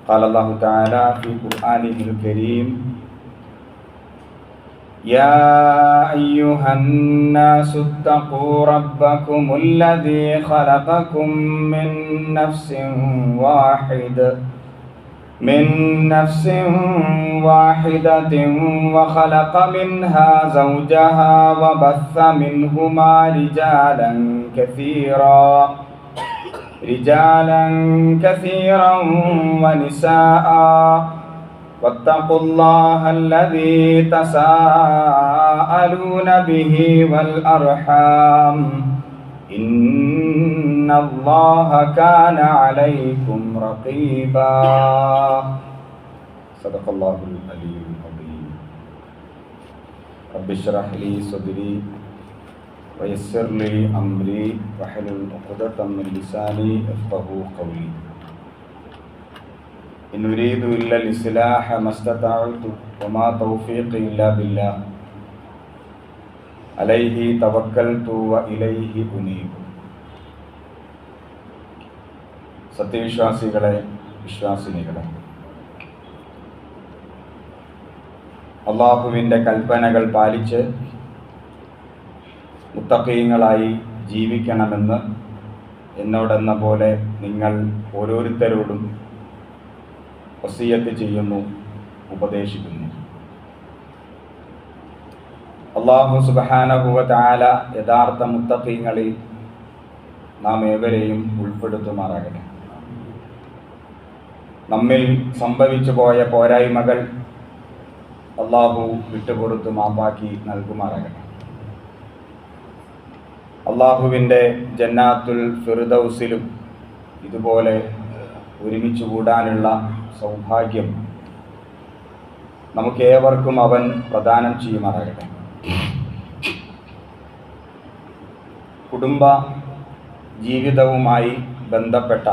قال الله تعالى في قرآنه الكريم: يا أيها الناس اتقوا ربكم الذي خلقكم من نفس واحدة وخلق منها زوجها وبث منهما رجالا كثيرا ونساء واتقوا الله الذي تساءلون به والأرحام إن الله كان عليكم رقيبا. صدق الله العلي العظيم. رب اشرح لي صدري ويسر لي أمري واحلل عقدة من لساني يفقهوا قولي. إن أريد إلا الإصلاح ما استطعت وما توفيقي إلا بالله عليه توكلت وإليه أنيب. സത്യവിശ്വാസികളെ, വിശ്വാസിനികളെ, അല്ലാഹുവിൻ്റെ കൽപ്പനകൾ പാലിച്ച് മുത്തഖീങ്ങളായി ജീവിക്കണമെന്ന് എന്നോടെന്ന പോലെ നിങ്ങൾ ഓരോരുത്തരോടും വസിയത്ത് ചെയ്യുന്നു, ഉപദേശിക്കുന്നു. അല്ലാഹു സുബ്ഹാനഹു വ തആല യഥാർത്ഥ മുത്തഖീങ്ങളിൽ നാം ഏവരെയും ഉൾപ്പെടുത്തുമാറാകട്ടെ. നമ്മിൽ സംഭവിച്ചു പോയ പോരായ്മകൾ അല്ലാഹു വിട്ടുപുറത്ത് മാപ്പാക്കി നൽകുമാറാകട്ടെ. അല്ലാഹുവിൻ്റെ ജന്നാത്തുൽ ഫിർദൗസിലും ഇതുപോലെ ഒരുമിച്ച് കൂടാനുള്ള സൗഭാഗ്യം നമുക്കേവർക്കും അവൻ പ്രദാനം ചെയ്യുമാറാകട്ടെ. കുടുംബ ജീവിതവുമായി ബന്ധപ്പെട്ട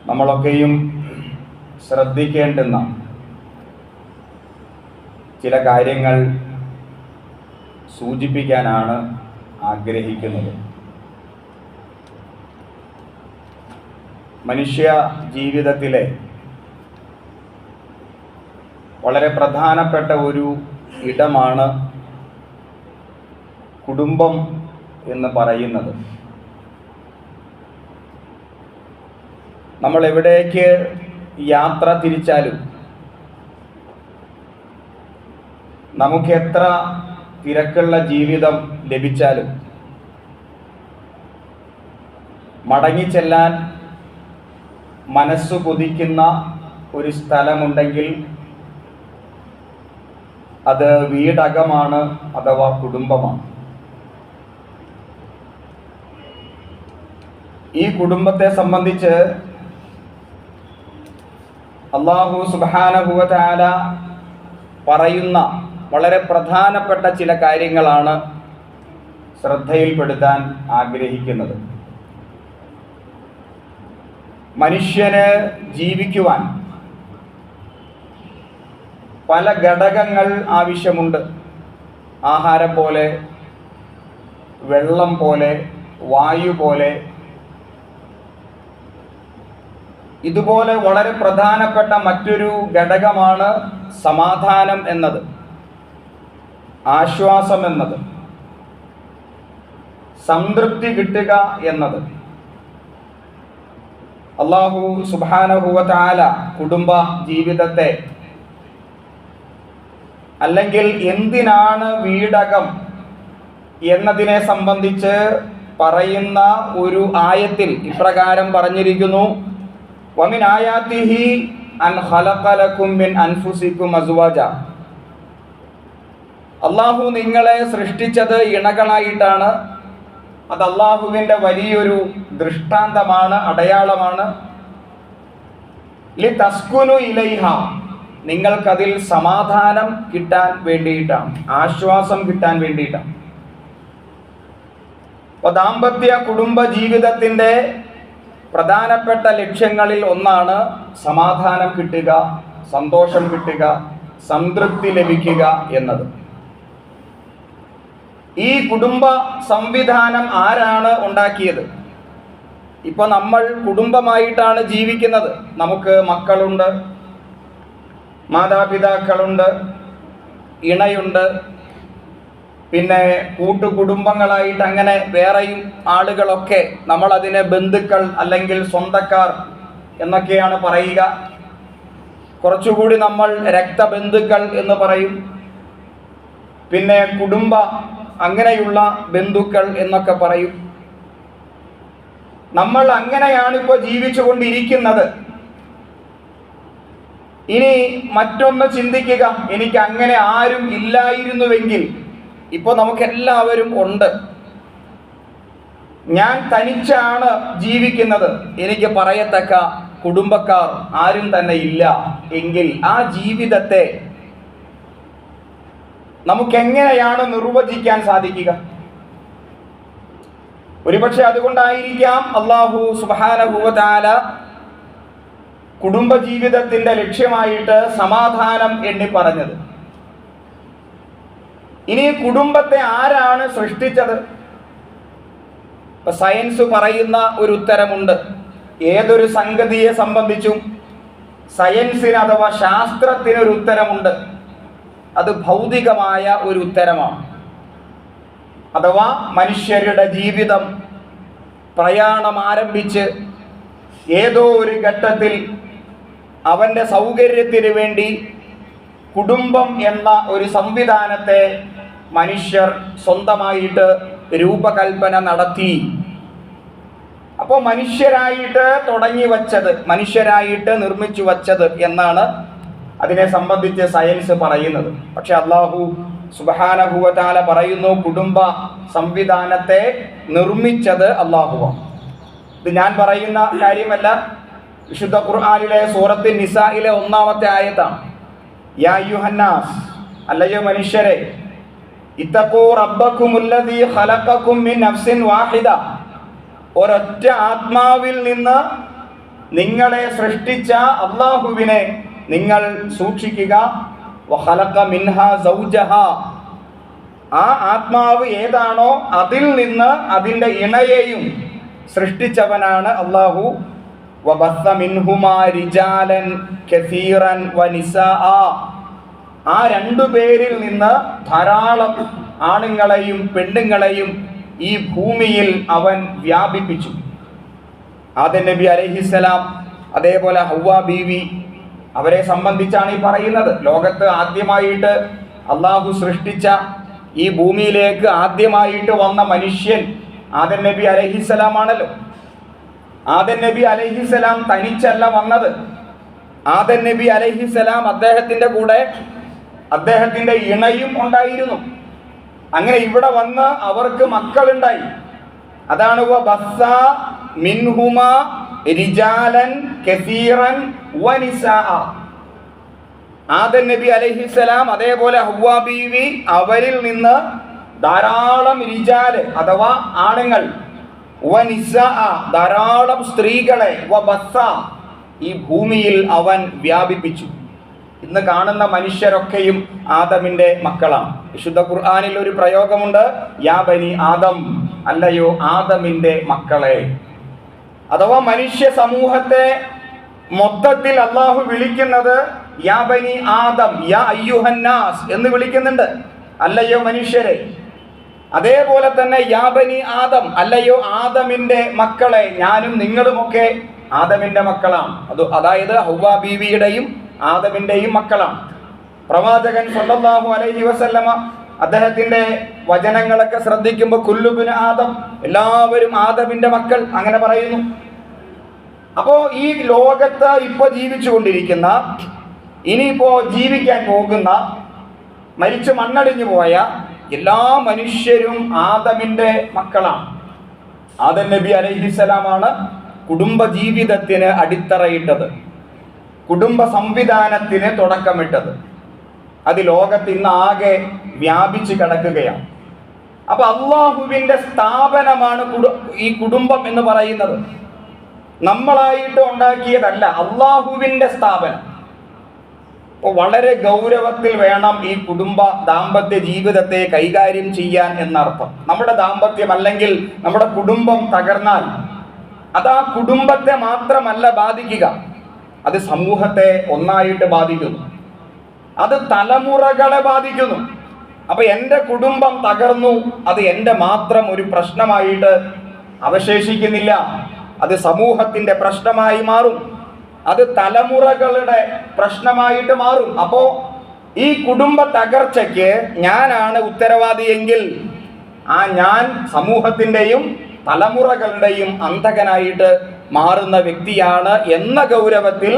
നമ്മളൊക്കെയും ശ്രദ്ധിക്കേണ്ടുന്ന ചില കാര്യങ്ങൾ സൂചിപ്പിക്കാനാണ് ആഗ്രഹിക്കുന്നത്. മനുഷ്യ ജീവിതത്തിലെ വളരെ പ്രധാനപ്പെട്ട ഒരു ഇടമാണ് കുടുംബം എന്ന് പറയുന്നത്. നമ്മൾ എവിടേക്ക് യാത്ര തിരിച്ചാലും നമുക്ക് എത്ര തിരക്കുള്ള ജീവിതം ലഭിച്ചാലും മടങ്ങിച്ചെല്ലാൻ മനസ്സു കൊതിക്കുന്ന ഒരു സ്ഥലമുണ്ടെങ്കിൽ അത് വീടകമാണ്, അഥവാ കുടുംബമാണ്. ഈ കുടുംബത്തെ സംബന്ധിച്ച് അല്ലാഹു സുബ്ഹാനഹു വ തആല പറയുന്ന വളരെ പ്രധാനപ്പെട്ട ചില കാര്യങ്ങളാണ് ശ്രദ്ധയിൽപ്പെടുത്താൻ ആഗ്രഹിക്കുന്നത്. മനുഷ്യന് ജീവിക്കുവാൻ പല ഘടകങ്ങൾ ആവശ്യമുണ്ട്. ആഹാരം പോലെ, വെള്ളം പോലെ, വായു പോലെ. ഇതുപോലെ വളരെ പ്രധാനപ്പെട്ട മറ്റൊരു ഘടകമാണ് സമാധാനം എന്നത്, ആശ്വാസം എന്നത്, സംതൃപ്തി കിട്ടുക എന്നത്. അല്ലാഹു സുബ്ഹാനഹു വ തആല കുടുംബ ജീവിതത്തെ, അല്ലെങ്കിൽ എന്തിനാണ് വീടകം എന്നതിനെ സംബന്ധിച്ച് പറയുന്ന ഒരു ആയത്തിൽ ഇപ്രകാരം പറഞ്ഞിരിക്കുന്നു: വമിൻ ആയാതിഹി അൻ ഖലഖലകും മിൻ അൻഫുസികും അസ്വാജ. അല്ലാഹു നിങ്ങളെ സൃഷ്ടിച്ചത് ഇണകളായിട്ടാണ്. അത് അല്ലാഹുവിൻ്റെ വലിയൊരു ദൃഷ്ടാന്തമാണ്, അടയാളമാണ്. ലിതസ്കുനു ഇലൈഹ, നിങ്ങൾക്കതിൽ സമാധാനം കിട്ടാൻ വേണ്ടിയിട്ടാണ്, ആശ്വാസം കിട്ടാൻ വേണ്ടിയിട്ടാണ്. അപ്പോൾ ദാമ്പത്യ കുടുംബ ജീവിതത്തിൻ്റെ പ്രധാനപ്പെട്ട ലക്ഷ്യങ്ങളിൽ ഒന്നാണ് സമാധാനം കിട്ടുക, സന്തോഷം കിട്ടുക, സംതൃപ്തി ലഭിക്കുക എന്നത്. ഈ കുടുംബ സംവിധാനം ആരാണ് ഉണ്ടാക്കിയത്? ഇപ്പോൾ നമ്മൾ കുടുംബമായിട്ടാണ് ജീവിക്കുന്നത്. നമുക്ക് മക്കളുണ്ട്, മാതാപിതാക്കളുണ്ട്, ഇണയുണ്ട്, പിന്നെ കൂട്ടുകുടുംബങ്ങളായിട്ട് അങ്ങനെ വേറെയും ആളുകളൊക്കെ, നമ്മളതിനെ ബന്ധുക്കൾ അല്ലെങ്കിൽ സ്വന്തക്കാർ എന്നൊക്കെയാണ് പറയുക. കുറച്ചുകൂടി നമ്മൾ രക്തബന്ധുക്കൾ എന്ന് പറയും, പിന്നെ കുടുംബ അങ്ങനെയുള്ള ബന്ധുക്കൾ എന്നൊക്കെ പറയും. നമ്മൾ അങ്ങനെയാണ് ഇപ്പോൾ ജീവിച്ചു കൊണ്ടിരിക്കുന്നത്. ഇനി മറ്റൊന്ന് ചിന്തിക്കുക, എനിക്ക് അങ്ങനെ ആരും ഇല്ലായിരുന്നുവെങ്കിൽ. ഇപ്പോൾ നമുക്കെല്ലാവരും ഉണ്ട്. ഞാൻ തനിച്ചാണ് ജീവിക്കുന്നത്, എനിക്ക് പറയത്തക്ക കുടുംബക്കാർ ആരും തന്നെ ഇല്ല എങ്കിൽ ആ ജീവിതത്തെ നമുക്കെങ്ങനെയാണ് നിർവചിക്കാൻ സാധിക്കുക? ഒരുപക്ഷെ അതുകൊണ്ടായിരിക്കാം അല്ലാഹു സുബ്ഹാനഹു വ തആല കുടുംബജീവിതത്തിന്റെ ലക്ഷ്യമായിട്ട് സമാധാനം എണ്ണി പറഞ്ഞത്. ഇനി കുടുംബത്തെ ആരാണ് സൃഷ്ടിച്ചത്? ഇപ്പൊ സയൻസ് പറയുന്ന ഒരു ഉത്തരമുണ്ട്. ഏതൊരു സംഗതിയെ സംബന്ധിച്ചും സയൻസിന് അഥവാ ശാസ്ത്രത്തിനൊരു ഉത്തരമുണ്ട്. അത് ഭൗതികമായ ഒരു ഉത്തരമാണ്. അഥവാ മനുഷ്യരുടെ ജീവിതം പ്രയാണം ആരംഭിച്ച് ഏതോ ഒരു ഘട്ടത്തിൽ അവൻ്റെ സൗകര്യത്തിന് വേണ്ടി കുടുംബം എന്ന ഒരു സംവിധാനത്തെ മനുഷ്യർ സ്വന്തമായിട്ട് രൂപകൽപ്പന നടത്തി. അപ്പോൾ മനുഷ്യരായിട്ട് തുടങ്ങി വച്ചത്, മനുഷ്യരായിട്ട് നിർമ്മിച്ചു വച്ചത് എന്നാണ് അതിനെ സംബന്ധിച്ച് സയൻസ് പറയുന്നത്. പക്ഷെ അല്ലാഹു സുബ്ഹാനഹു വ തആല പറയുന്നു, കുടുംബ സംവിധാനത്തെ നിർമ്മിച്ചത് അല്ലാഹുവാണ്. ഇത് ഞാൻ പറയുന്ന കാര്യമല്ല, വിശുദ്ധ ഖുർആനിലെ സൂറത്തുൻ നിസായിലെ 1-ാമത്തെ ആയത്താണ്. യാ അയ്യുഹന്നാസ്, അല്ലയോ മനുഷ്യരെ, ഇത്തഖൂ റബ്ബക്കുമുല്ലദീ ഖലഖക്കും മിൻ നഫ്സിൻ വാഹിദ, ഒരൊറ്റ ആത്മാവിൽ നിന്ന് നിങ്ങളെ സൃഷ്ടിച്ച അല്ലാഹുവിനെ നിങ്ങൾ സൂക്ഷിക്കുക. വഖലഖ മിൻഹാ സൗജഹാ, ആ ആത്മാവ് ഏതാണോ അതിൽ നിന്ന് അതിൻ്റെ ഇണയെയും സൃഷ്ടിച്ചവനാണ് അല്ലാഹു. വബസ്സ മിൻഹുമാ റിജാലൻ കസീറൻ വനിസാഅ, ആ രണ്ടു പേരിൽ നിന്ന് ധാരാളം ആണുങ്ങളെയും പെണ്ണുങ്ങളെയും ഈ ഭൂമിയിൽ അവൻ വ്യാപിപ്പിച്ചു. ആദം നബി അലൈഹിസ്സലാം, അതേപോലെ ഹവ്വ ബീവി, അവരെ സംബന്ധിച്ചാണ് ഈ പറയുന്നത്. ലോകത്ത് ആദ്യമായിട്ട് അള്ളാഹു സൃഷ്ടിച്ച ഈ ഭൂമിയിലേക്ക് ആദ്യമായിട്ട് വന്ന മനുഷ്യൻ ആദം നബി അലൈഹിസ്സലാം ആണല്ലോ. ആദം നബി അലൈഹിസ്സലാം തനിച്ചല്ല വന്നത്. ആദം നബി അലൈഹിസ്സലാം അദ്ദേഹത്തിൻ്റെ കൂടെ അദ്ദേഹത്തിൻ്റെ ഇണയും ഉണ്ടായിരുന്നു. അങ്ങനെ ഇവിടെ വന്ന് അവർക്ക് മക്കളുണ്ടായി. അതാണ് വബസ്സ മിൻഹുമാ റിജാലൻ കസീറൻ വനിസാഅ. ആദം നബി അലൈഹിസ്സലാം അതേപോലെ ഹവ്വ ബീവി, അവരിൽ നിന്ന് ധാരാളം റിജാല് അഥവാ ആണുങ്ങൾ, വനിസാഅ ധാരാളം സ്ത്രീകളെ, വബസ്സ ഈ ഭൂമിയിൽ അവൻ വ്യാപിപ്പിച്ചു. ഇന്ന് കാണുന്ന മനുഷ്യരൊക്കെയും ആദമിന്റെ മക്കളാണ്. വിശുദ്ധ ഖുർആനിൽ ഒരു പ്രയോഗമുണ്ട്, യാ ബനി ആദം, അല്ലയോ ആദമിന്റെ മക്കളെ. അഥവാ മനുഷ്യ സമൂഹത്തെ മൊത്തത്തിൽ അള്ളാഹു വിളിക്കുന്നത് യാ ബനി ആദം, യാ അയ്യുഹന്നാസ് എന്ന് വിളിക്കുന്നുണ്ട്, അല്ലയോ മനുഷ്യരെ. അതേപോലെ തന്നെ യാ ബനി ആദം, അല്ലയോ ആദമിന്റെ മക്കളെ, ഞാനും നിങ്ങളുമൊക്കെ ആദമിന്റെ മക്കളാണ്. അതായത് ഹവ്വ ബീവിയുടെയും ആദമിന്റെയും മക്കളാണ്. പ്രവാചകൻ സ്വല്ലല്ലാഹു അലൈഹി വസല്ലമ അദ്ദേഹത്തിന്റെ വചനങ്ങളൊക്കെ ശ്രദ്ധിക്കുമ്പോൾ കുല്ലുബ്നു ആദം, എല്ലാവരും ആദമിന്റെ മക്കൾ അങ്ങനെ പറയുന്നു. അപ്പോ ഈ ലോകത്ത് ഇപ്പൊ ജീവിച്ചു കൊണ്ടിരിക്കുന്ന, ഇനിയിപ്പോ ജീവിക്കാൻ പോകുന്ന, മരിച്ചു മണ്ണടിഞ്ഞു പോയ എല്ലാ മനുഷ്യരും ആദമിന്റെ മക്കളാണ്. ആദം നബി അലൈഹിസ്സലാമാണ് കുടുംബ ജീവിതത്തിന് അടിത്തറയിട്ടത്, കുടുംബ സംവിധാനത്തിന് തുടക്കമിട്ടത്. അത് ലോകത്ത് ഇന്ന് ആകെ വ്യാപിച്ചു കിടക്കുകയാണ്. അപ്പൊ അള്ളാഹുവിന്റെ സ്ഥാപനമാണ് ഈ കുടുംബം എന്ന് പറയുന്നത്. നമ്മളായിട്ട് ഉണ്ടാക്കിയതല്ല, അള്ളാഹുവിന്റെ സ്ഥാപനം. അപ്പോൾ വളരെ ഗൗരവത്തിൽ വേണം ഈ കുടുംബ ദാമ്പത്യ ജീവിതത്തെ കൈകാര്യം ചെയ്യാൻ എന്നർത്ഥം. നമ്മുടെ ദാമ്പത്യം അല്ലെങ്കിൽ നമ്മുടെ കുടുംബം തകർന്നാൽ അത് ആ കുടുംബത്തെ മാത്രമല്ല ബാധിക്കുക, അത് സമൂഹത്തെ ഒന്നായിട്ട് ബാധിക്കുന്നു, അത് തലമുറകളെ ബാധിക്കുന്നു. അപ്പൊ എൻ്റെ കുടുംബം തകർന്നു, അത് എൻ്റെ മാത്രം ഒരു പ്രശ്നമായിട്ട് അവശേഷിക്കുന്നില്ല, അത് സമൂഹത്തിന്റെ പ്രശ്നമായി മാറും, അത് തലമുറകളുടെ പ്രശ്നമായിട്ട് മാറും. അപ്പോ ഈ കുടുംബ തകർച്ചയ്ക്ക് ഞാനാണ് ഉത്തരവാദിയെങ്കിൽ ആ ഞാൻ സമൂഹത്തിൻ്റെയും തലമുറകളുടെയും അന്തകനായിട്ട് മാറുന്ന വ്യക്തിയാണ് എന്ന ഗൗരവത്തിൽ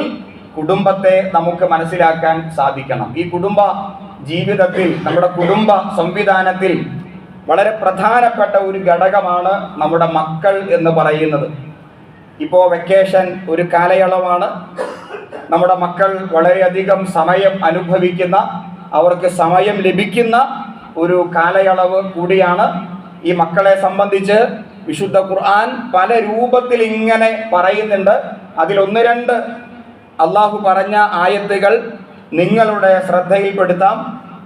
കുടുംബത്തെ നമുക്ക് മനസ്സിലാക്കാൻ സാധിക്കണം. ഈ കുടുംബ ജീവിതത്തിൽ, നമ്മുടെ കുടുംബ സംവിധാനത്തിൽ വളരെ പ്രധാനപ്പെട്ട ഒരു ഘടകമാണ് നമ്മുടെ മക്കൾ എന്ന് പറയുന്നത്. ഇപ്പോൾ വെക്കേഷൻ ഒരു കാലയളവാണ്. നമ്മുടെ മക്കൾ വളരെയധികം സമയം അനുഭവിക്കുന്ന, അവർക്ക് സമയം ലഭിക്കുന്ന ഒരു കാലയളവ് കൂടിയാണ്. ഈ മക്കളെ സംബന്ധിച്ച് വിശുദ്ധ ഖുർആൻ പല രൂപത്തിൽ ഇങ്ങനെ പറയുന്നുണ്ട്. അതിൽ ഒന്ന് രണ്ട് അള്ളാഹു പറഞ്ഞ ആയത്തുകൾ നിങ്ങളുടെ ശ്രദ്ധയിൽപ്പെടുത്താം.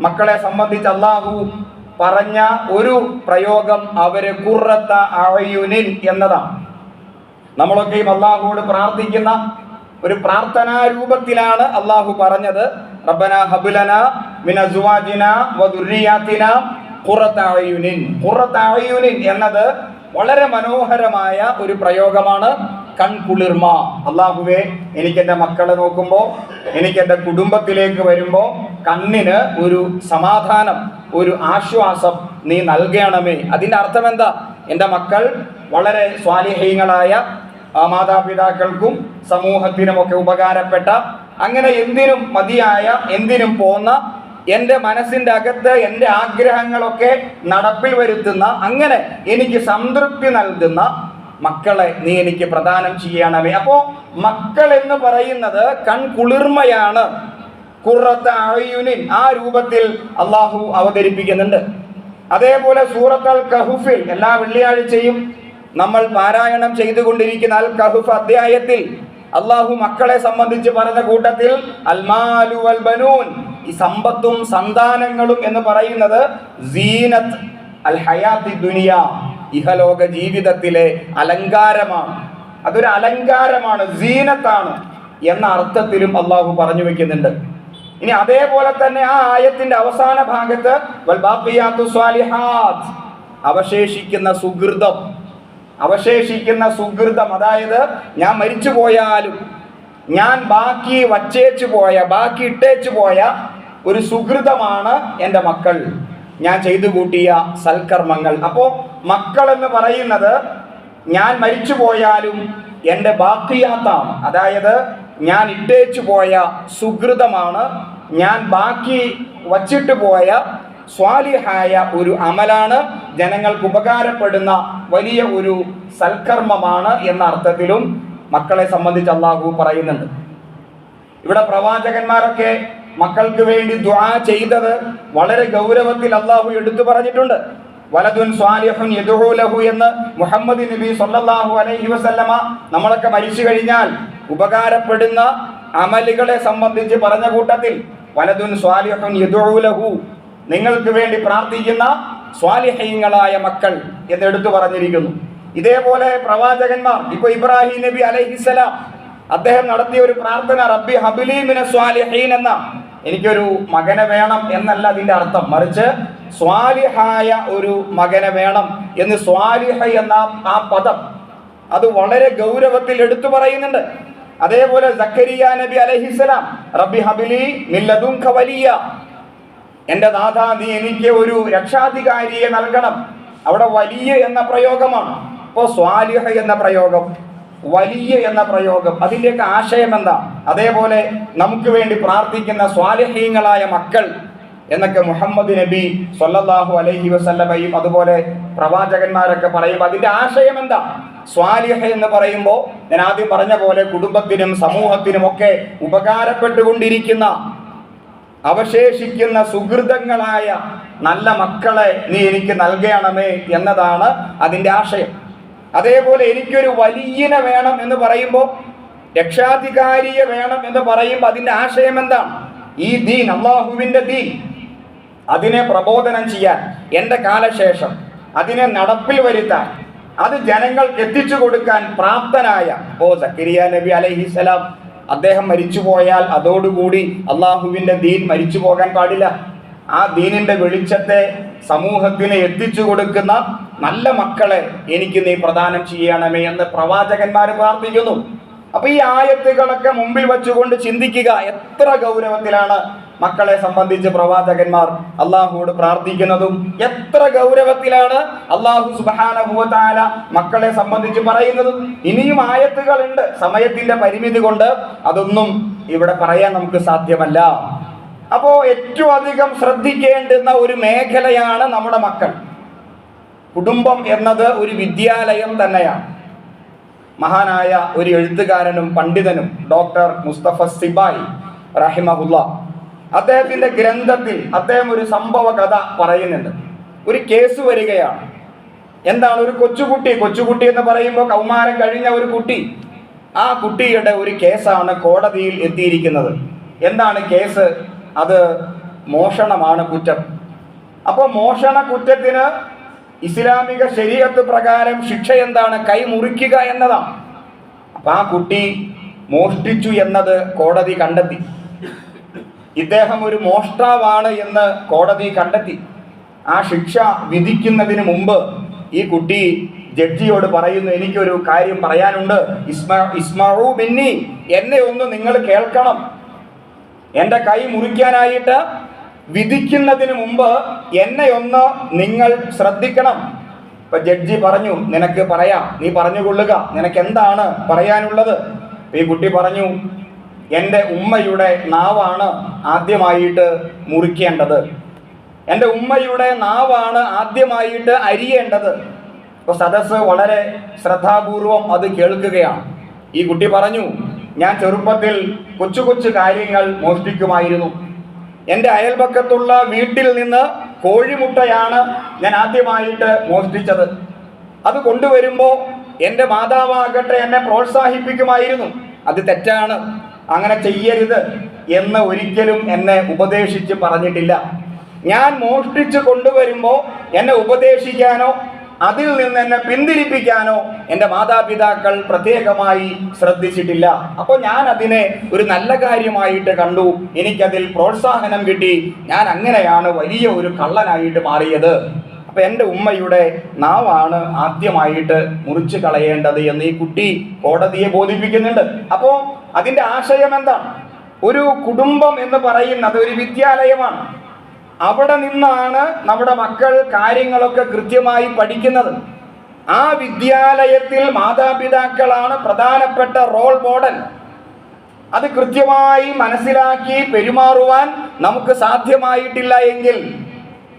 മക്കളെ സംബന്ധിച്ച് അള്ളാഹു പറഞ്ഞ ഒരു പ്രയോഗം അവര് ഖുർറത്ത അഅ്യുനിൻ എന്നതാണ്. നമ്മളൊക്കെയും അള്ളാഹുവോട് പ്രാർത്ഥിക്കുന്ന ഒരു പ്രാർത്ഥനാ രൂപത്തിലാണ് അള്ളാഹു പറഞ്ഞത്, റബ്ബനാ ഹബ്ലനാ മിൻ അസ്വാജിനാ വദുർരിയാതിനാ ഖുർറത അഅ്യുനിൻ. ഖുർറത അഅ്യുനിൻ എന്നത് വളരെ മനോഹരമായ ഒരു പ്രയോഗമാണ്. കൺകുളിർമ. അള്ളാഹുവേ, എനിക്ക് എൻ്റെ മക്കളെ നോക്കുമ്പോൾ, എനിക്ക് എൻ്റെ കുടുംബത്തിലേക്ക് വരുമ്പോൾ കണ്ണിന് ഒരു സമാധാനം, ഒരു ആശ്വാസം നീ നൽകണമേ. അതിൻ്റെ അർത്ഥം എന്താ? എൻ്റെ മക്കൾ വളരെ സ്വാലിഹീങ്ങളായ മാതാപിതാക്കൾക്കും സമൂഹത്തിനുമൊക്കെ ഉപകാരപ്പെട്ട, അങ്ങനെ എന്തിനും മതിയായ, എന്തിനും പോന്ന, എൻ്റെ മനസ്സിൻ്റെ അകത്ത് എൻ്റെ ആഗ്രഹങ്ങളൊക്കെ നടപ്പിൽ വരുത്തുന്ന, അങ്ങനെ എനിക്ക് സംതൃപ്തി നൽകുന്ന മക്കളെ നീ എനിക്ക് പ്രദാനം ചെയ്യണമേ. അപ്പോ മക്കൾ എന്ന് പറയുന്നത് കൺകുളിർമയാണ്. ഖുർറത അഅ്യുനിൻ ആ രൂപത്തിൽ അള്ളാഹു അവതരിപ്പിക്കുന്നുണ്ട്. അതേപോലെ സൂറത്ത് അൽ കഹ്ഫിൽ എല്ലാ വെള്ളിയാഴ്ചയും നമ്മൾ പാരായണം ചെയ്തുകൊണ്ടിരിക്കുന്ന അൽ കഹ്ഫ് അധ്യായത്തിൽ അള്ളാഹു മക്കളെ സംബന്ധിച്ച് പറഞ്ഞ കൂട്ടത്തിൽ അൽമാലു വൽ ബനൂൻ, ഈ സമ്പത്തും സന്താനങ്ങളും എന്ന് പറയുന്നത് സീനത്ത് അൽ ഹയാത്തി ദുനിയ, ഇഹലോക ജീവിതത്തിലെ അലങ്കാരമാണ്. അതൊരു അലങ്കാരമാണ്, സീനത്താണ് എന്ന അർത്ഥത്തിലും അള്ളാഹു പറഞ്ഞു വെക്കുന്നുണ്ട്. ഇനി അതേപോലെ തന്നെ ആ ആയത്തിന്റെ അവസാന ഭാഗത്ത് വൽ ബാഖിയാത്തു സ്വാലിഹാത്ത്, അവശേഷിക്കുന്ന സുകൃതം, അവശേഷിക്കുന്ന സുകൃതം, അതായത് ഞാൻ മരിച്ചു പോയാലും ഞാൻ ബാക്കി വച്ചേച്ചു പോയ, ബാക്കി ഇട്ടേച്ചു പോയ ഒരു സുകൃതമാണ് എൻ്റെ മക്കൾ, ഞാൻ ചെയ്തു കൂട്ടിയ സൽക്കർമ്മങ്ങൾ. അപ്പോൾ മക്കൾ എന്ന് പറയുന്നത് ഞാൻ മരിച്ചു പോയാലും എൻ്റെ ബാക്കിയാത്താണ്, അതായത് ഞാൻ ഇട്ടേച്ചു പോയ സുകൃതമാണ്, ഞാൻ ബാക്കി വച്ചിട്ട് പോയ സ്വാലിഹായ ഒരു അമലാണ്, ജനങ്ങൾക്ക് ഉപകാരപ്പെടുന്ന വലിയ ഒരു സൽക്കർമ്മമാണ് എന്ന അർത്ഥത്തിലും മക്കളെ സംബന്ധിച്ച് അള്ളാഹു പറയുന്നുണ്ട്. ഇവിടെ പ്രവാചകന്മാരൊക്കെ മക്കൾക്ക് വേണ്ടി ദുആ ചെയ്തത് വളരെ ഗൗരവത്തിൽ അള്ളാഹു എടുത്തു പറഞ്ഞിട്ടുണ്ട്. വലദുൻ സ്വാലിഹുൻ യദ്ഉ ലഹു എന്ന് മുഹമ്മദ് നബി സല്ലല്ലാഹു അലൈഹി വസല്ലമ നമ്മളൊക്കെ മരിച്ചു കഴിഞ്ഞാൽ ഉപകാരപ്പെടുന്ന അമലുകളെ സംബന്ധിച്ച് പറഞ്ഞ കൂട്ടത്തിൽ വലദുൻ സ്വാലിഹുൻ യദ്ഉ ലഹു, നിങ്ങൾക്ക് വേണ്ടി പ്രാർത്ഥിക്കുന്ന സ്വാലിഹീങ്ങളായ മക്കൾ എന്ന് എടുത്തു പറഞ്ഞിരിക്കുന്നു. ഇതേപോലെ പ്രവാചകന്മാർ, ഇപ്പൊ ഇബ്രാഹിം നബി അലൈഹിസ്സലാം അദ്ദേഹം നടത്തിയ ഒരു പ്രാർത്ഥന റബ്ബി ഹബ്ലി മിനസ് സ്വാലിഹീൻ എന്ന, എനിക്കൊരു മകനെ വേണം എന്നല്ല അതിന്റെ അർത്ഥം, മറിച്ച് സ്വാലിഹായ ഒരു മകനെ വേണം എന്ന്. സ്വാലിഹ എന്ന ആ പദം അത് വളരെ ഗൗരവത്തിൽ എടുത്തു പറയുന്നുണ്ട്. അതേപോലെ സക്കരിയ നബി അലൈഹിസ്സലാം റബ്ബി ഹബ്ലി മിൻ ലദുൻക വലിയ, എൻ്റെ നാഥ നീ എനിക്ക് ഒരു രക്ഷാധികാരിയെ നൽകണം. അവിടെ വലിയ എന്ന പ്രയോഗമാണ്. ഇപ്പോൾ സ്വാലിഹ എന്ന പ്രയോഗം, വലിയ എന്ന പ്രയോഗം, അതിൻ്റെയൊക്കെ ആശയം എന്താ? അതേപോലെ നമുക്ക് വേണ്ടി പ്രാർത്ഥിക്കുന്ന സ്വാലിഹീങ്ങളായ മക്കൾ എന്നൊക്കെ മുഹമ്മദ് നബി സ്വല്ലല്ലാഹു അലൈഹി വസല്ലമയും അതുപോലെ പ്രവാചകന്മാരൊക്കെ പറയുമ്പോൾ അതിൻ്റെ ആശയം എന്താ? സ്വാലിഹ എന്ന് പറയുമ്പോൾ ഞാൻ ആദ്യം പറഞ്ഞ പോലെ കുടുംബത്തിനും സമൂഹത്തിനും ഒക്കെ ഉപകാരപ്പെട്ടുകൊണ്ടിരിക്കുന്ന, അവശേഷിക്കുന്ന സുഹൃതങ്ങളായ നല്ല മക്കളെ നീ എനിക്ക് നൽകണമേ എന്നതാണ് അതിൻ്റെ ആശയം. അതേപോലെ എനിക്കൊരു വലിയനെ വേണം എന്ന് പറയുമ്പോൾ, രക്ഷാധികാരിയെ വേണം എന്ന് പറയുമ്പോൾ അതിൻ്റെ ആശയം എന്താണ്? ഈ ദീൻ, അള്ളാഹുവിൻ്റെ ദീൻ, അതിനെ പ്രബോധനം ചെയ്യാൻ എൻ്റെ കാലശേഷം അതിനെ നടപ്പിൽ വരുത്താൻ അത് ജനങ്ങൾക്ക് എത്തിച്ചു കൊടുക്കാൻ പ്രാപ്തനായ സക്കരിയ നബി അലൈഹിസ്സലാം അദ്ദേഹം മരിച്ചുപോയാൽ അതോടുകൂടി അള്ളാഹുവിൻ്റെ ദീൻ മരിച്ചു പോകാൻ പാടില്ല. ആ ദീനിന്റെ വെളിച്ചത്തെ സമൂഹത്തിന് എത്തിച്ചു കൊടുക്കുന്ന നല്ല മക്കളെ എനിക്ക് നീ പ്രദാനം ചെയ്യണമേ എന്ന് പ്രവാചകന്മാർ പ്രാർത്ഥിക്കുന്നു. അപ്പൊ ഈ ആയത്തുകളൊക്കെ മുമ്പിൽ വെച്ചുകൊണ്ട് ചിന്തിക്കുക, എത്ര ഗൗരവത്തിലാണ് മക്കളെ സംബന്ധിച്ച് പ്രവാചകന്മാർ അള്ളാഹുവോട് പ്രാർത്ഥിക്കുന്നതും എത്ര ഗൗരവത്തിലാണ് അള്ളാഹു സുബ്ഹാനഹു വ തആല മക്കളെ സംബന്ധിച്ച് പറയുന്നതും. ഇനിയും ആയത്തുകളുണ്ട്, സമയത്തിന്റെ പരിമിതി കൊണ്ട് അതൊന്നും ഇവിടെ പറയാൻ നമുക്ക് സാധ്യമല്ല. അപ്പോ ഏറ്റവും അധികം ശ്രദ്ധിക്കേണ്ടുന്ന ഒരു മേഖലയാണ് നമ്മുടെ മക്കൾ. കുടുംബം എന്നത് ഒരു വിദ്യാലയം തന്നെയാണ്. മഹാനായ ഒരു എഴുത്തുകാരനും പണ്ഡിതനും ഡോക്ടർ മുസ്തഫ സിബായി റഹിമഹുല്ലാ അദ്ദേഹത്തിന്റെ ഗ്രന്ഥത്തിൽ അദ്ദേഹം ഒരു സംഭവ കഥ പറയുന്നുണ്ട്. ഒരു കേസ് വരികയാണ്. എന്താണ്? ഒരു കൊച്ചുകുട്ടി എന്ന് പറയുമ്പോൾ കൗമാരം കഴിഞ്ഞ ഒരു കുട്ടി. ആ കുട്ടിയുടെ ഒരു കേസാണ് കോടതിയിൽ എത്തിയിരിക്കുന്നത്. എന്താണ് കേസ്? അത് മോഷണമാണ് കുറ്റം. അപ്പോൾ മോഷണ കുറ്റത്തിന് ഇസ്ലാമിക ശരീഅത്ത് പ്രകാരം ശിക്ഷ എന്താണ്? കൈ മുറിക്കുക എന്നതാണ്. അപ്പൊ ആ കുട്ടി മോഷ്ടിച്ചു എന്നത് കോടതി കണ്ടെത്തി. ഇദ്ദേഹം ഒരു മോഷ്ടാവാണ് എന്ന് കോടതി കണ്ടെത്തി. ആ ശിക്ഷ വിധിക്കുന്നതിന് മുമ്പ് ഈ കുട്ടി ജഡ്ജിയോട് പറയുന്നു, എനിക്കൊരു കാര്യം പറയാനുണ്ട്. ഇസ്മഉ മിന്നി, എന്നെ ഒന്ന് നിങ്ങൾ കേൾക്കണം. എൻ്റെ കൈ മുറിക്കാനായിട്ട് വിധിക്കുന്നതിന് മുമ്പ് എന്നെ ഒന്ന് നിങ്ങൾ ശ്രദ്ധിക്കണം. ഇപ്പൊ ജഡ്ജി പറഞ്ഞു, നിനക്ക് പറയാം, നീ പറഞ്ഞുകൊള്ളുക, നിനക്ക് എന്താണ് പറയാനുള്ളത്? ഈ കുട്ടി പറഞ്ഞു, എൻ്റെ ഉമ്മയുടെ നാവാണ് ആദ്യമായിട്ട് മുറിക്കേണ്ടത്, എൻ്റെ ഉമ്മയുടെ നാവാണ് ആദ്യമായിട്ട് അരിയേണ്ടത്. അപ്പോൾ സദസ്സ് വളരെ ശ്രദ്ധാപൂർവം അത് കേൾക്കുകയാണ്. ഈ കുട്ടി പറഞ്ഞു, ഞാൻ ചെറുപ്പത്തിൽ കൊച്ചു കൊച്ചു കാര്യങ്ങൾ മോഷ്ടിക്കുമായിരുന്നു. എൻ്റെ അയൽപക്കത്തുള്ള വീട്ടിൽ നിന്ന് കോഴിമുട്ടയാണ് ഞാൻ ആദ്യമായിട്ട് മോഷ്ടിച്ചത്. അത് കൊണ്ടുവരുമ്പോൾ എൻ്റെ മാതാവാകട്ടെ എന്നെ പ്രോത്സാഹിപ്പിക്കുമായിരുന്നു, അത് തെറ്റാണ്, അങ്ങനെ ചെയ്യരുത് എന്ന് ഒരിക്കലും എന്നെ ഉപദേശിച്ച് പറഞ്ഞിട്ടില്ല. ഞാൻ മോഷ്ടിച്ച് കൊണ്ടുവരുമ്പോൾ എന്നെ ഉപദേശിക്കാനോ അതിൽ നിന്ന് എന്നെ പിന്തിരിപ്പിക്കാനോ എൻ്റെ മാതാപിതാക്കൾ പ്രത്യേകമായി ശ്രദ്ധിച്ചിട്ടില്ല. അപ്പോൾ ഞാൻ അതിനെ ഒരു നല്ല കാര്യമായിട്ട് കണ്ടു, എനിക്കതിൽ പ്രോത്സാഹനം കിട്ടി, ഞാൻ അങ്ങനെയാണ് വലിയ ഒരു കള്ളനായിട്ട് മാറിയത്. അപ്പൊ എൻ്റെ ഉമ്മയുടെ നാവാണ് ആദ്യമായിട്ട് മുറിച്ച് കളയേണ്ടത് എന്ന് ഈ കുട്ടി കോടതിയെ ബോധിപ്പിക്കുന്നുണ്ട്. അപ്പോൾ അതിൻ്റെ ആശയം എന്താണ്? ഒരു കുടുംബം എന്ന് പറയുന്നത് ഒരു വിദ്യാലയമാണ്. അവിടെ നിന്നാണ് നമ്മുടെ മക്കൾ കാര്യങ്ങളൊക്കെ കൃത്യമായി പഠിക്കുന്നത്. ആ വിദ്യാലയത്തിൽ മാതാപിതാക്കളാണ് പ്രധാനപ്പെട്ട റോൾ മോഡൽ. അത് കൃത്യമായി മനസ്സിലാക്കി പെരുമാറുവാൻ നമുക്ക് സാധ്യമായിട്ടില്ല എങ്കിൽ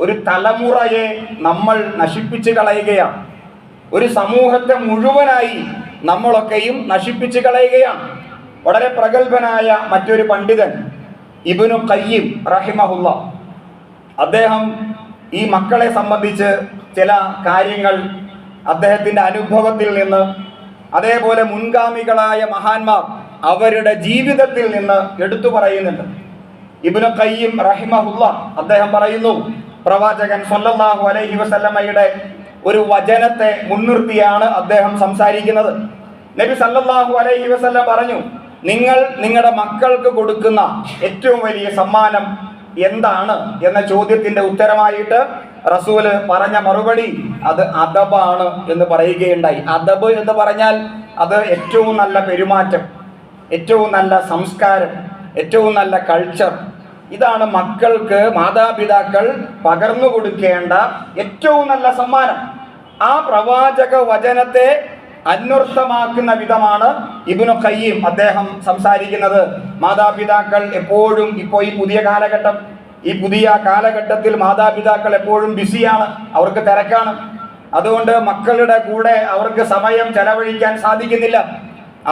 ഒരു തലമുറയെ നമ്മൾ നശിപ്പിച്ച് കളയുകയാണ്. ഒരു സമൂഹത്തെ മുഴുവനായി നമ്മളൊക്കെയും നശിപ്പിച്ച് കളയുകയാണ്. വളരെ പ്രഗത്ഭനായ മറ്റൊരു പണ്ഡിതൻ ഇബ്നു ഖയ്യിം റഹിമഹുല്ലാ, അദ്ദേഹം ഈ മക്കളെ സംബന്ധിച്ച് ചില കാര്യങ്ങൾ അദ്ദേഹത്തിൻ്റെ അനുഭവത്തിൽ നിന്ന്, അതേപോലെ മുൻഗാമികളായ മഹാന്മാർ അവരുടെ ജീവിതത്തിൽ നിന്ന് എടുത്തു പറയുന്നുണ്ട്. ഇബ്നു ഖയ്യിം റഹിമഹുല്ലാ അദ്ദേഹം പറയുന്നു, പ്രവാചകൻ സല്ലല്ലാഹു അലൈഹി വസല്ലമയുടെ ഒരു വചനത്തെ മുൻനിർത്തിയാണ് അദ്ദേഹം സംസാരിക്കുന്നത്. നബി സല്ലല്ലാഹു അലൈഹി വസല്ലം പറഞ്ഞു, നിങ്ങൾ നിങ്ങളുടെ മക്കൾക്ക് കൊടുക്കുന്ന ഏറ്റവും വലിയ സമ്മാനം എന്താണ് എന്ന ചോദ്യത്തിന്റെ ഉത്തരമായിട്ട് റസൂല് പറഞ്ഞ മറുപടി അത് അദബാണ് എന്ന് പറയുകയുണ്ടായി. അദബ് എന്ന് പറഞ്ഞാൽ അത് ഏറ്റവും നല്ല പെരുമാറ്റം, ഏറ്റവും നല്ല സംസ്കാരം, ഏറ്റവും നല്ല കൾച്ചർ. ഇതാണ് മക്കൾക്ക് മാതാപിതാക്കൾ പകർന്നു കൊടുക്കേണ്ട ഏറ്റവും നല്ല സമ്മാനം. ആ പ്രവാചക വചനത്തെ അന്വർത്ഥമാക്കുന്ന വിധമാണ് ഇബ്നു ഖയ്യിം അദ്ദേഹം സംസാരിക്കുന്നത്. മാതാപിതാക്കൾ എപ്പോഴും ഇപ്പോൾ ഈ പുതിയ കാലഘട്ടത്തിൽ മാതാപിതാക്കൾ എപ്പോഴും ബിസിയാണ്, അവർക്ക് തിരക്കാണ്. അതുകൊണ്ട് മക്കളുടെ കൂടെ അവർക്ക് സമയം ചെലവഴിക്കാൻ സാധിക്കുന്നില്ല,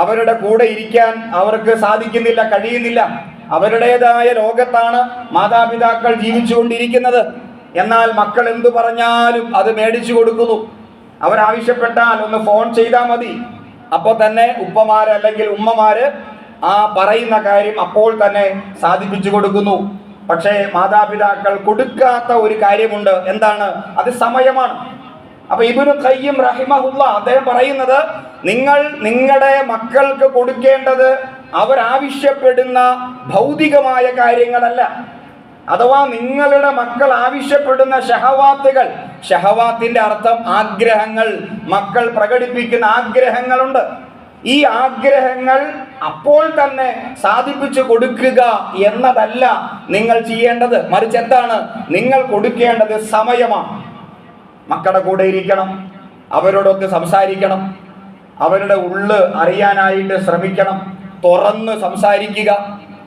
അവരുടെ കൂടെ ഇരിക്കാൻ അവർക്ക് സാധിക്കുന്നില്ല, കഴിയുന്നില്ല. അവരുടേതായ ലോകത്താണ് മാതാപിതാക്കൾ ജീവിച്ചുകൊണ്ടിരിക്കുന്നത്. എന്നാൽ മക്കൾ എന്തു പറഞ്ഞാലും അത് മേടിച്ചു കൊടുക്കുന്നു. അവരാവശ്യപ്പെട്ടാൽ ഒന്ന് ഫോൺ ചെയ്താൽ മതി, അപ്പോൾ തന്നെ ഉപ്പമാര് അല്ലെങ്കിൽ ഉമ്മമാര് ആ പറയുന്ന കാര്യം അപ്പോൾ തന്നെ സാധിപ്പിച്ചു കൊടുക്കുന്നു. പക്ഷേ മാതാപിതാക്കൾ കൊടുക്കാത്ത ഒരു കാര്യമുണ്ട്. എന്താണ് അത്? സമയമാണ്. അപ്പൊ ഇബ്നു ഖയ്യിം റഹിമഹുല്ലാ അദ്ദേഹം പറയുന്നത്, നിങ്ങൾ നിങ്ങളുടെ മക്കൾക്ക് കൊടുക്കേണ്ടത് അവരാവശ്യപ്പെടുന്ന ഭൗതികമായ കാര്യങ്ങളല്ല. അഥവാ നിങ്ങളുടെ മക്കൾ ആവശ്യപ്പെടുന്ന ഷഹവാത്തുകൾ, ഷഹവാത്തിന്റെ അർത്ഥം ആഗ്രഹങ്ങൾ, മക്കൾ പ്രകടിപ്പിക്കുന്ന ആഗ്രഹങ്ങളുണ്ട്. ഈ ആഗ്രഹങ്ങൾ അപ്പോൾ തന്നെ സാധിപ്പിച്ചു കൊടുക്കുക എന്നതല്ല നിങ്ങൾ ചെയ്യേണ്ടത്. മറിച്ച് എന്താണ് നിങ്ങൾ കൊടുക്കേണ്ടത്? സമയമാണ്. മക്കളുടെ കൂടെ ഇരിക്കണം, അവരോടൊത്ത് സംസാരിക്കണം, അവരുടെ ഉള്ള് അറിയാനായിട്ട് ശ്രമിക്കണം, തുറന്ന് സംസാരിക്കുക.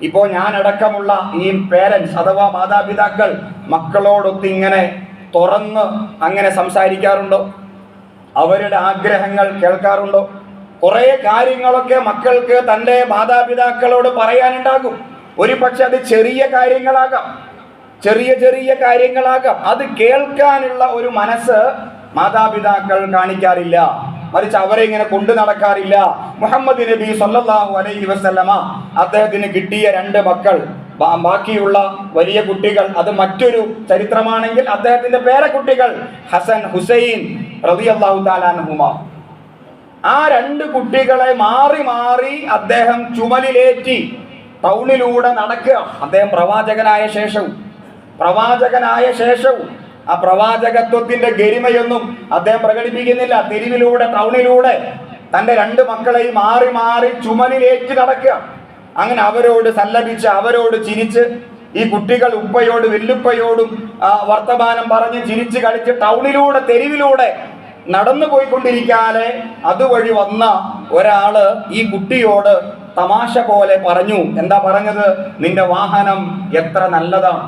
ഇപ്പോൾ ഞാനടക്കമുള്ള ഈ പേരൻസ് അഥവാ മാതാപിതാക്കൾ മക്കളോടൊത്ത് ഇങ്ങനെ തുറന്ന് അങ്ങനെ സംസാരിക്കാറുണ്ടോ? അവരുടെ ആഗ്രഹങ്ങൾ കേൾക്കാറുണ്ടോ? കുറേ കാര്യങ്ങളൊക്കെ മക്കൾക്ക് തൻ്റെ മാതാപിതാക്കളോട് പറയാനുണ്ടാകും. ഒരു പക്ഷെ അത് ചെറിയ കാര്യങ്ങളാകാം, ചെറിയ കാര്യങ്ങളാകാം. അത് കേൾക്കാനുള്ള ഒരു മനസ്സ് മാതാപിതാക്കൾ കാണിക്കാറില്ല. മറിച്ച് അവരെ ഇങ്ങനെ കൊണ്ടു നടക്കാറില്ല. മുഹമ്മദ് നബി സല്ലല്ലാഹു അലൈഹി വസല്ലമ അദ്ദേഹത്തിന് കിട്ടിയ 2 മക്കൾ, ബാക്കിയുള്ള വലിയ കുട്ടികൾ അത് മറ്റൊരു ചരിത്രമാണെങ്കിൽ അദ്ദേഹത്തിന്റെ പേരക്കുട്ടികൾ ഹസൻ, ഹുസൈൻ റളിയല്ലാഹു തആല അൻഹുമാ, ആ 2 കുട്ടികളെ മാറി മാറി അദ്ദേഹം ചുമലിലേറ്റി ടൗണിലൂടെ നടക്കുക. അദ്ദേഹം പ്രവാചകനായ ശേഷവും ആ പ്രവാചകത്വത്തിന്റെ ഗരിമയൊന്നും അദ്ദേഹം പ്രകടിപ്പിക്കുന്നില്ല. തെരുവിലൂടെ, ടൗണിലൂടെ തൻ്റെ 2 മക്കളെയും മാറി മാറി ചുമലിലേറ്റി നടക്കുക. അങ്ങനെ അവരോട് സല്ലപിച്ച്, അവരോട് ചിരിച്ച്, ഈ കുട്ടികൾ ഉപ്പയോട് വെല്ലുപ്പയോടും വർത്തമാനം പറഞ്ഞ് ചിരിച്ച് കളിച്ച് ടൗണിലൂടെ, തെരുവിലൂടെ നടന്നു പോയിക്കൊണ്ടിരിക്കാതെ അതുവഴി വന്ന ഒരാള് ഈ കുട്ടിയോട് തമാശ പോലെ പറഞ്ഞു. എന്താ പറഞ്ഞത്? നിന്റെ വാഹനം എത്ര നല്ലതാണ്.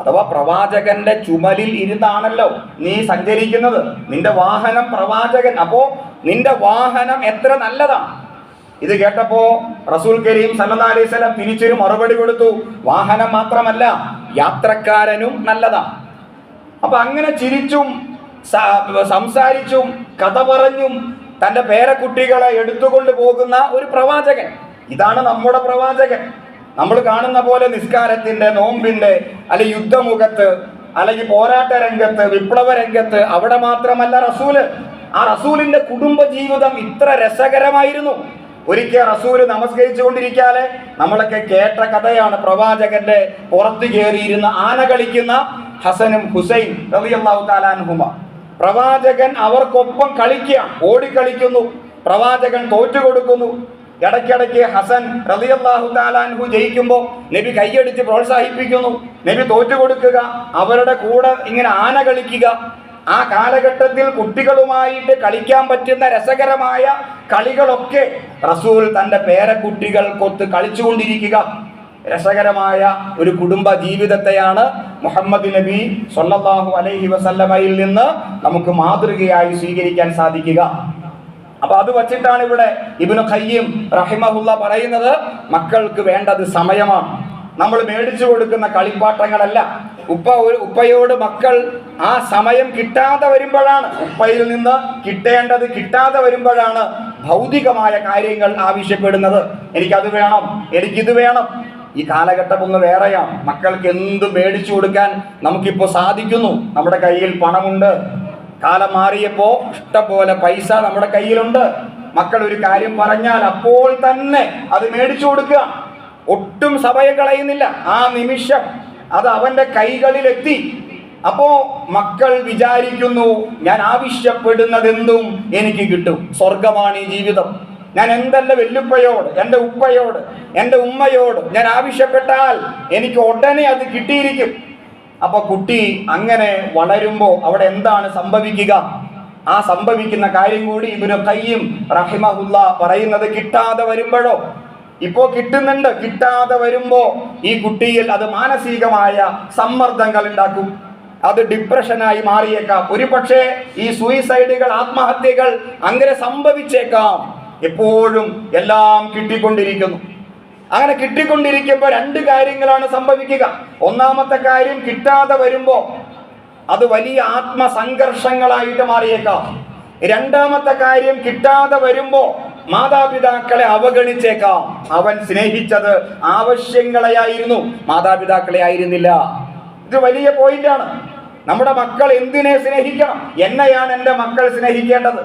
അഥവാ പ്രവാചകന്റെ ചുമലിൽ ഇരുന്നാണല്ലോ നീ സഞ്ചരിക്കുന്നത്, നിന്റെ വാഹനം പ്രവാചകൻ, അപ്പോ നിന്റെ വാഹനം എത്ര നല്ലതാണ്. ഇത് കേട്ടപ്പോ റസൂൽ കരീം സല്ലല്ലാഹു അലൈഹി വസല്ലം തിരിച്ചൊരു മറുപടി കൊടുത്തു, വാഹനം മാത്രമല്ല യാത്രക്കാരനും നല്ലതാണ്. അപ്പൊ അങ്ങനെ ചിരിച്ചും സംസാരിച്ചും കഥ പറഞ്ഞും തൻ്റെ പേരക്കുട്ടികളെ എടുത്തുകൊണ്ട് പോകുന്ന ഒരു പ്രവാചകൻ, ഇതാണ് നമ്മുടെ പ്രവാചകൻ. നമ്മൾ കാണുന്ന പോലെ നിസ്കാരത്തിന്റെ, നോമ്പിന്റെ, അല്ലെങ്കിൽ യുദ്ധമുഖത്ത്, അല്ലെങ്കിൽ പോരാട്ട രംഗത്ത്, വിപ്ലവ രംഗത്ത് അവിടെ മാത്രമല്ല റസൂല്. ആ റസൂലിന്റെ കുടുംബ ജീവിതം ഇത്ര രസകരമായിരുന്നു. ഒരിക്കൽ റസൂല് നമസ്കരിച്ചു കൊണ്ടിരിക്കാതെ നമ്മളൊക്കെ കേട്ട കഥയാണ്, പ്രവാചകന്റെ പുറത്തു കയറിയിരുന്ന ആന കളിക്കുന്ന ഹസനും ഹുസൈൻ റളിയല്ലാഹു തആല അൻഹുമാ. പ്രവാചകൻ അവർക്കൊപ്പം കളിക്കുകയാണ്, ഓടിക്കളിക്കുന്നു. പ്രവാചകൻ തോറ്റുകൊടുക്കുന്നു. ഇടയ്ക്കിടയ്ക്ക് ഹസൻ റളിയല്ലാഹു തആല അൻഹു ജയിക്കുമ്പോൾ നബി കൈയടിച്ച് പ്രോത്സാഹിപ്പിക്കുന്നു. നബി തോറ്റുകൊടുക്കുക, അവരുടെ കൂടെ ഇങ്ങനെ ആന കളിക്കുക. ആ കാലഘട്ടത്തിൽ കുട്ടികളുമായിട്ട് കളിക്കാൻ പറ്റുന്ന രസകരമായ കളികളൊക്കെ റസൂൽ തൻ്റെ പേരക്കുട്ടികൾക്കൊത്ത് കളിച്ചുകൊണ്ടിരിക്കുക. രസകരമായ ഒരു കുടുംബ ജീവിതത്തെയാണ് മുഹമ്മദ് നബി സല്ലല്ലാഹു അലൈഹി വസല്ലമയിൽ നിന്ന് നമുക്ക് മാതൃകയായി സ്വീകരിക്കാൻ സാധിക്കുക. അപ്പൊ അത് വച്ചിട്ടാണ് ഇവിടെ ഇബ്നു ഖയ്യിം റഹിമഹുല്ലാ പറയുന്നത്, മക്കൾക്ക് വേണ്ടത് സമയമാണ്. നമ്മൾ മേടിച്ചു കൊടുക്കുന്ന കളിപ്പാട്ടങ്ങളല്ല. ഉപ്പയോട് മക്കൾ ആ സമയം കിട്ടാതെ വരുമ്പോഴാണ്, ഉപ്പയിൽ നിന്ന് കിട്ടേണ്ടത് കിട്ടാതെ വരുമ്പോഴാണ് ഭൗതികമായ കാര്യങ്ങൾ ആവശ്യപ്പെടുന്നത്. എനിക്കത് വേണം, എനിക്കിത് വേണം. ഈ കാലഘട്ടം ഒന്ന് വേറെയാണ്. മക്കൾക്ക് എന്ത് മേടിച്ചു കൊടുക്കാൻ നമുക്കിപ്പോൾ സാധിക്കുന്നു. നമ്മുടെ കയ്യിൽ പണമുണ്ട്. കാലം മാറിയപ്പോൾ ഇഷ്ടംപോലെ പൈസ നമ്മുടെ കയ്യിലുണ്ട്. മക്കൾ ഒരു കാര്യം പറഞ്ഞാൽ അപ്പോൾ തന്നെ അത് മേടിച്ചു കൊടുക്കുക. ഒട്ടും സമയം കളയുന്നില്ല. ആ നിമിഷം അത് അവന്റെ കൈകളിലെത്തി. അപ്പോ മക്കൾ വിചാരിക്കുന്നു, ഞാൻ ആവശ്യപ്പെടുന്നതെന്തും എനിക്ക് കിട്ടും, സ്വർഗമാണ് ഈ ജീവിതം. ഞാൻ എന്തെല്ലാം വെല്ലുപ്പയോട്, എൻ്റെ ഉപ്പയോട്, എൻ്റെ ഉമ്മയോട് ഞാൻ ആവശ്യപ്പെട്ടാൽ എനിക്ക് ഉടനെ അത് കിട്ടിയിരിക്കും. അപ്പൊ കുട്ടി അങ്ങനെ വളരുമ്പോൾ അവിടെ എന്താണ് സംഭവിക്കുക? ആ സംഭവിക്കുന്ന കാര്യം കൂടി ഇബ്നു ഖയ്യിം റഹിമഹുല്ലാ പറയുന്നത്, കിട്ടാതെ വരുമ്പോഴോ, ഇപ്പോ കിട്ടുന്നുണ്ട്, കിട്ടാതെ വരുമ്പോ ഈ കുട്ടിയിൽ അത് മാനസികമായ സമ്മർദ്ദങ്ങൾ ഉണ്ടാക്കും. അത് ഡിപ്രഷനായി മാറിയേക്കാം. ഒരു പക്ഷേ ഈ സൂയിസൈഡുകൾ, ആത്മഹത്യകൾ അങ്ങനെ സംഭവിച്ചേക്കാം. എപ്പോഴും എല്ലാം കിട്ടിക്കൊണ്ടിരിക്കുന്നു. അങ്ങനെ കിട്ടിക്കൊണ്ടിരിക്കുമ്പോൾ 2 കാര്യങ്ങളാണ് സംഭവിക്കുക. ഒന്നാമത്തെ കാര്യം, കിട്ടാതെ വരുമ്പോ അത് വലിയ ആത്മസംഘർഷങ്ങളായിട്ട് മാറിയേക്കാം. രണ്ടാമത്തെ കാര്യം, കിട്ടാതെ വരുമ്പോ മാതാപിതാക്കളെ അവഗണിച്ചേക്കാം. അവൻ സ്നേഹിച്ചത് ആവശ്യങ്ങളെയായിരുന്നു, മാതാപിതാക്കളെ ആയിരുന്നില്ല. ഇത് വലിയ പോയിന്റാണ്. നമ്മുടെ മക്കൾ എന്തിനെ സ്നേഹിക്കണം? എന്നെയാണ് എൻ്റെ മക്കൾ സ്നേഹിക്കേണ്ടത്.